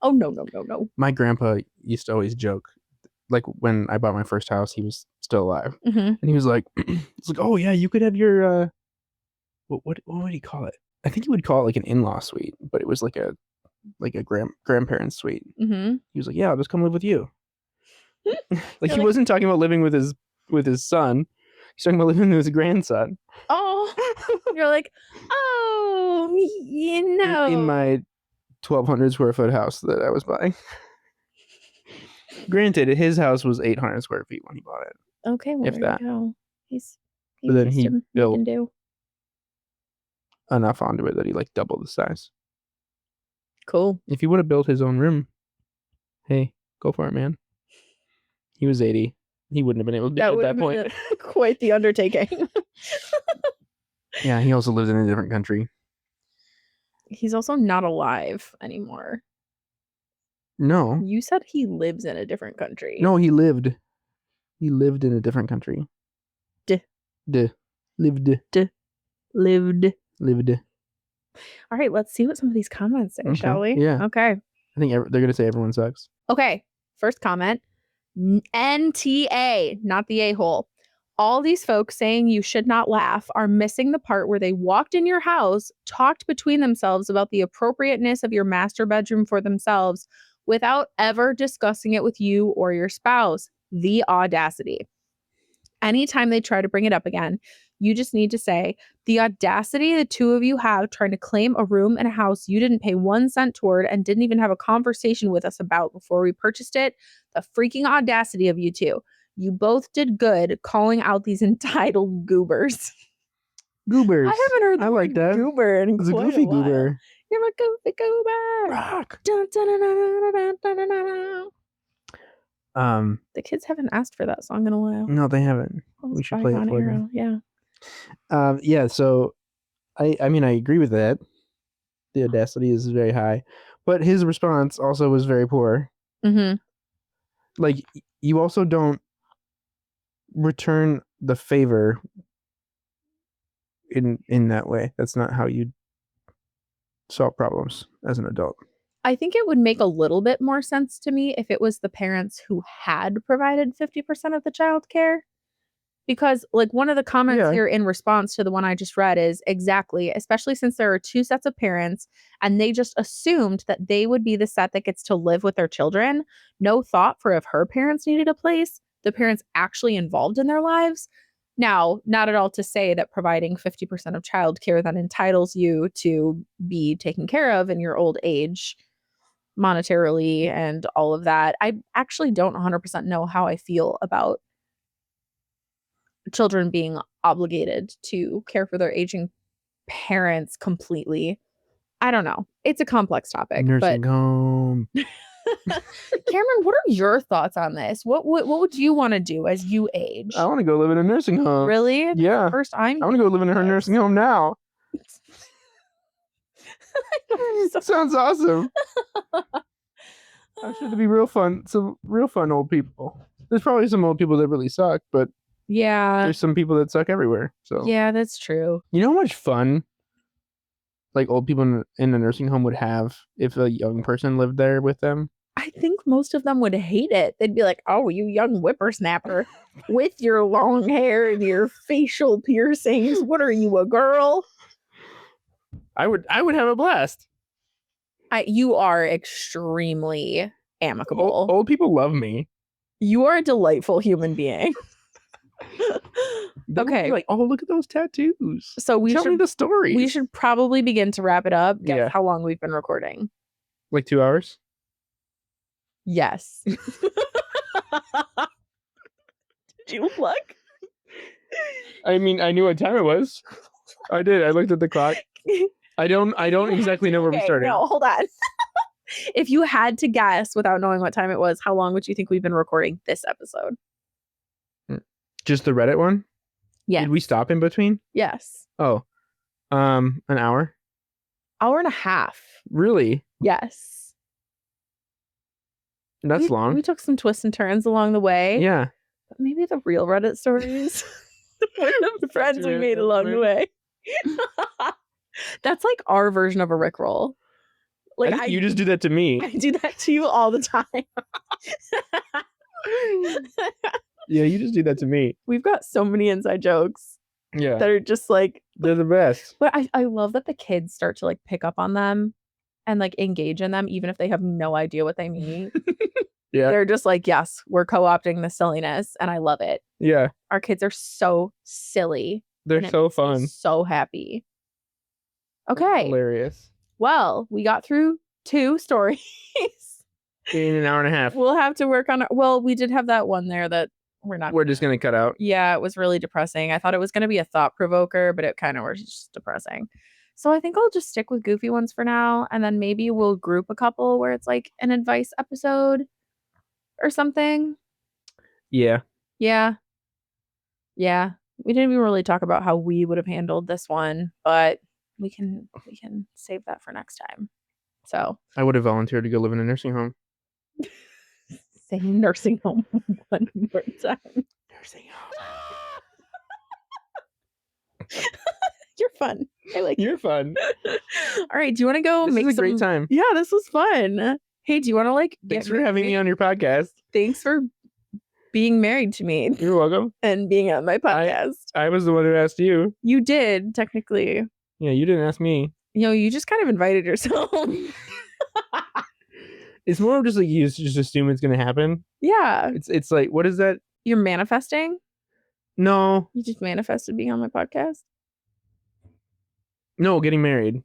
Oh, no. My grandpa used to always joke, like when I bought my first house, he was still alive. Mm-hmm. And he was like, oh yeah, you could have your, what would he call it? I think he would call it like an in-law suite, but it was like a grandparents suite. Mm-hmm. He was like, yeah, I'll just come live with you. Like he like, wasn't talking about living with his son. He's talking about living with his grandson. Oh, you're like, in my 1,200 square foot house that I was buying. Granted, his house was 800 square feet when he bought it. Okay, well, if there that. you go. He's He's But then used he to make built and do. enough onto it that he like doubled the size. Cool. If he would have built his own room, hey, go for it, man. He was 80. He wouldn't have been able to do it at that point. Quite the undertaking. Yeah, he also lives in a different country. He's also not alive anymore. No. You said he lives in a different country. No, he lived. He lived in a different country. Duh. Duh. Lived. Duh. Lived. Lived. All right, let's see what some of these comments say, Okay, shall we? yeah. Okay. I think they're going to say everyone sucks. Okay. First comment. NTA, not the a-hole. All these folks saying you should not laugh are missing the part where they walked in your house, talked between themselves about the appropriateness of your master bedroom for themselves without ever discussing it with you or your spouse. The audacity. Anytime they try to bring it up again, you just need to say, the audacity the two of you have trying to claim a room in a house you didn't pay 1 cent toward and didn't even have a conversation with us about before we purchased it. The freaking audacity of you two. You both did good calling out these entitled goobers. Goobers. I haven't heard the like word that. goober in It's a quite goofy while. goober. You're a goofy goober. Rock. Dun, dun, dun, dun, dun, dun, dun, dun, dun. The kids haven't asked for that song in a while. No, they haven't. We should play it for them. Yeah. Yeah, so I mean I agree with that. The audacity is very high. But his response also was very poor. Mm-hmm. Like, you also don't return the favor in that way. That's not how you solve problems as an adult. I think it would make a little bit more sense to me if it was the parents who had provided 50% of the childcare. Because, like, one of the comments here in response to the one I just read is exactly, especially since there are 2 sets of parents and they just assumed that they would be the set that gets to live with their children. No thought for if her parents needed a place, the parents actually involved in their lives. Now, not at all to say that providing 50% of childcare that entitles you to be taken care of in your old age monetarily and all of that. I actually don't 100% know how I feel about children being obligated to care for their aging parents completely. I don't know. It's a complex topic. Nursing home. Cameron, what are your thoughts on this? What would you want to do as you age? I want to go live in a nursing home. Really? Yeah. First, I want to go live in her nursing home now. Sounds awesome. That should be real fun. Some real fun old people. There's probably some old people that really suck, but yeah, there's some people that suck everywhere. So yeah, that's true. you know how much fun like old people in a nursing home would have if a young person lived there with them? I think most of them would hate it. They'd be like, "Oh, you young whippersnapper with your long hair and your facial piercings. What are you, a girl?" I would have a blast. You are extremely amicable. Old people love me. You are a delightful human being. Okay. Like, oh, look at those tattoos. So tell me the story. We should probably begin to wrap it up. Guess Yeah. how long we've been recording? Like 2 hours? Yes. Did you look? I mean, I knew what time it was. I did. I looked at the clock. I don't exactly know where we started. No, hold on. If you had to guess without knowing what time it was, how long would you think we've been recording this episode? Just the Reddit one? Yes. Did we stop in between? Yes. Oh. An hour? Hour and a half. Really? Yes. That's long. We took some twists and turns along the way. Yeah. But maybe the real Reddit stories were the friends we made along the way. That's like our version of a Rickroll. Like, I think you just do that to me. I do that to you all the time. Yeah, you just do that to me. We've got so many inside jokes. Yeah. That are just like, they're the best. But I love that the kids start to like pick up on them and like engage in them, even if they have no idea what they mean. Yeah. They're just like, yes, we're co-opting the silliness, and I love it. Yeah. Our kids are so silly. They're so fun. So happy. Okay. Hilarious. Well, we got through 2 stories. In an hour and a half. We'll have to work on it. Well, we did have that one there that We're just gonna cut out. Yeah, it was really depressing. I thought it was gonna be a thought provoker, but it kind of was just depressing. So I think I'll just stick with goofy ones for now, and then maybe we'll group a couple where it's like an advice episode or something. Yeah. Yeah. Yeah. We didn't even really talk about how we would have handled this one, but we can save that for next time. So I would have volunteered to go live in a nursing home. say nursing home one more time. Nursing home. You're fun. I like You're fun. All right. Do you want to go This make was a great time. Yeah, this was fun. Hey, do you want to like Thanks for having me on your podcast. Thanks for being married to me You're welcome. and being on my podcast. I was the one who asked you. You did, technically. Yeah, you didn't ask me. You know, you just kind of invited yourself. It's more of just like you just assume it's gonna happen. Yeah. It's like, what is that? You're manifesting? No. You just manifested being on my podcast? No, getting married.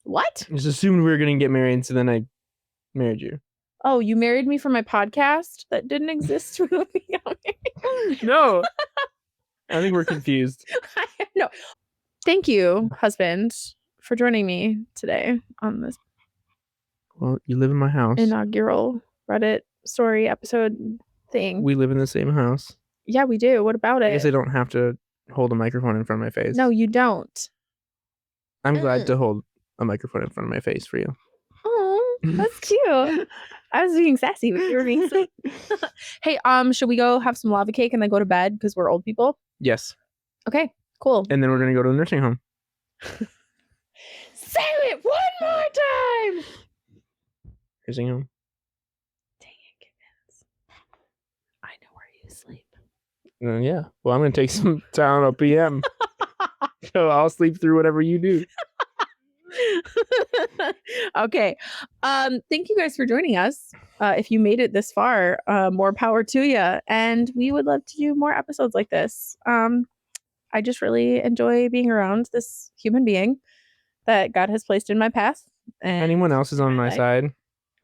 What? Just assumed we were gonna get married, so then I married you. Oh, you married me for my podcast that didn't exist when we got married? No. I think we're confused. No. Thank you, husband, for joining me today on this Well, you live in my house. inaugural Reddit story episode thing. We live in the same house. Yeah, we do. What about it? I guess I don't have to hold a microphone in front of my face. No, you don't. I'm glad to hold a microphone in front of my face for you. Oh, that's cute. I was being sassy, but you were being sweet. Hey, should we go have some lava cake and then go to bed because we're old people? Yes. Okay, cool. And then we're gonna go to the nursing home. Say it one more time. Nursing home. Dang it, Gibbons. I know where you sleep. Yeah. Well, I'm gonna take some Tylenol PM. So I'll sleep through whatever you do. Okay. Thank you guys for joining us. If you made it this far, more power to you. And we would love to do more episodes like this. I just really enjoy being around this human being that God has placed in my path. And Anyone else is on my side,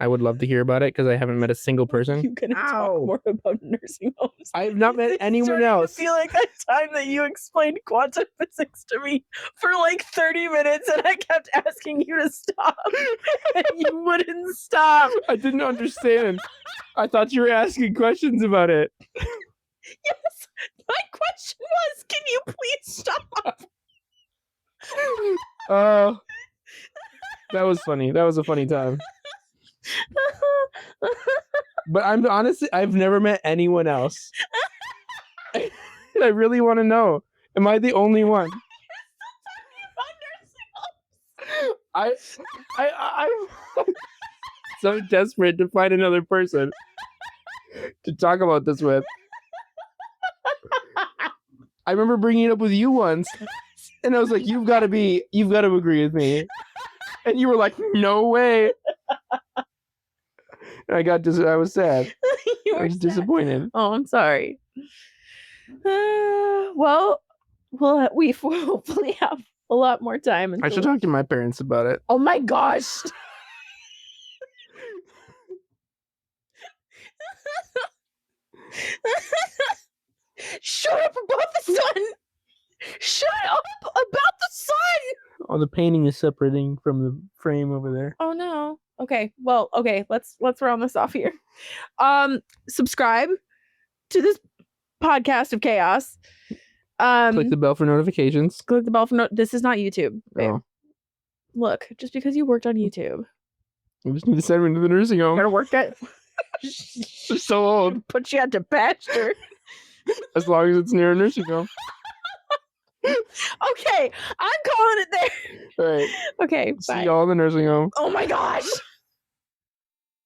I would love to hear about it because I haven't met a single person. You can talk more about nursing homes. I have not met anyone else. I feel like that time that you explained quantum physics to me for like 30 minutes and I kept asking you to stop and you wouldn't stop. I didn't understand. I thought you were asking questions about it. Yes, my question was, can you please stop? Oh, that was funny. That was a funny time. But I've never met anyone else. I really want to know. Am I the only one? I'm so desperate to find another person to talk about this with. I remember bringing it up with you once, and I was like, you've got to agree with me. And you were like, no way. And I was sad. I was disappointed. Oh, I'm sorry. Well, we hopefully have a lot more time. I should talk to my parents about it. Oh my gosh. Shut up about the sun. Shut up about the sun. Oh, the painting is separating from the frame over there. Oh no. Okay. Well, okay, let's round this off here. Subscribe to this podcast of chaos. Click the bell for notifications. Click the bell for this is not YouTube, babe. Oh. Look, just because you worked on YouTube. I just need to send me to the nursing home. Gotta work at They're so old. put you out to pasture. As long as it's near a nursing home. Okay, I'm calling it there. All right. Okay, See bye. y'all in the nursing home. Oh my gosh.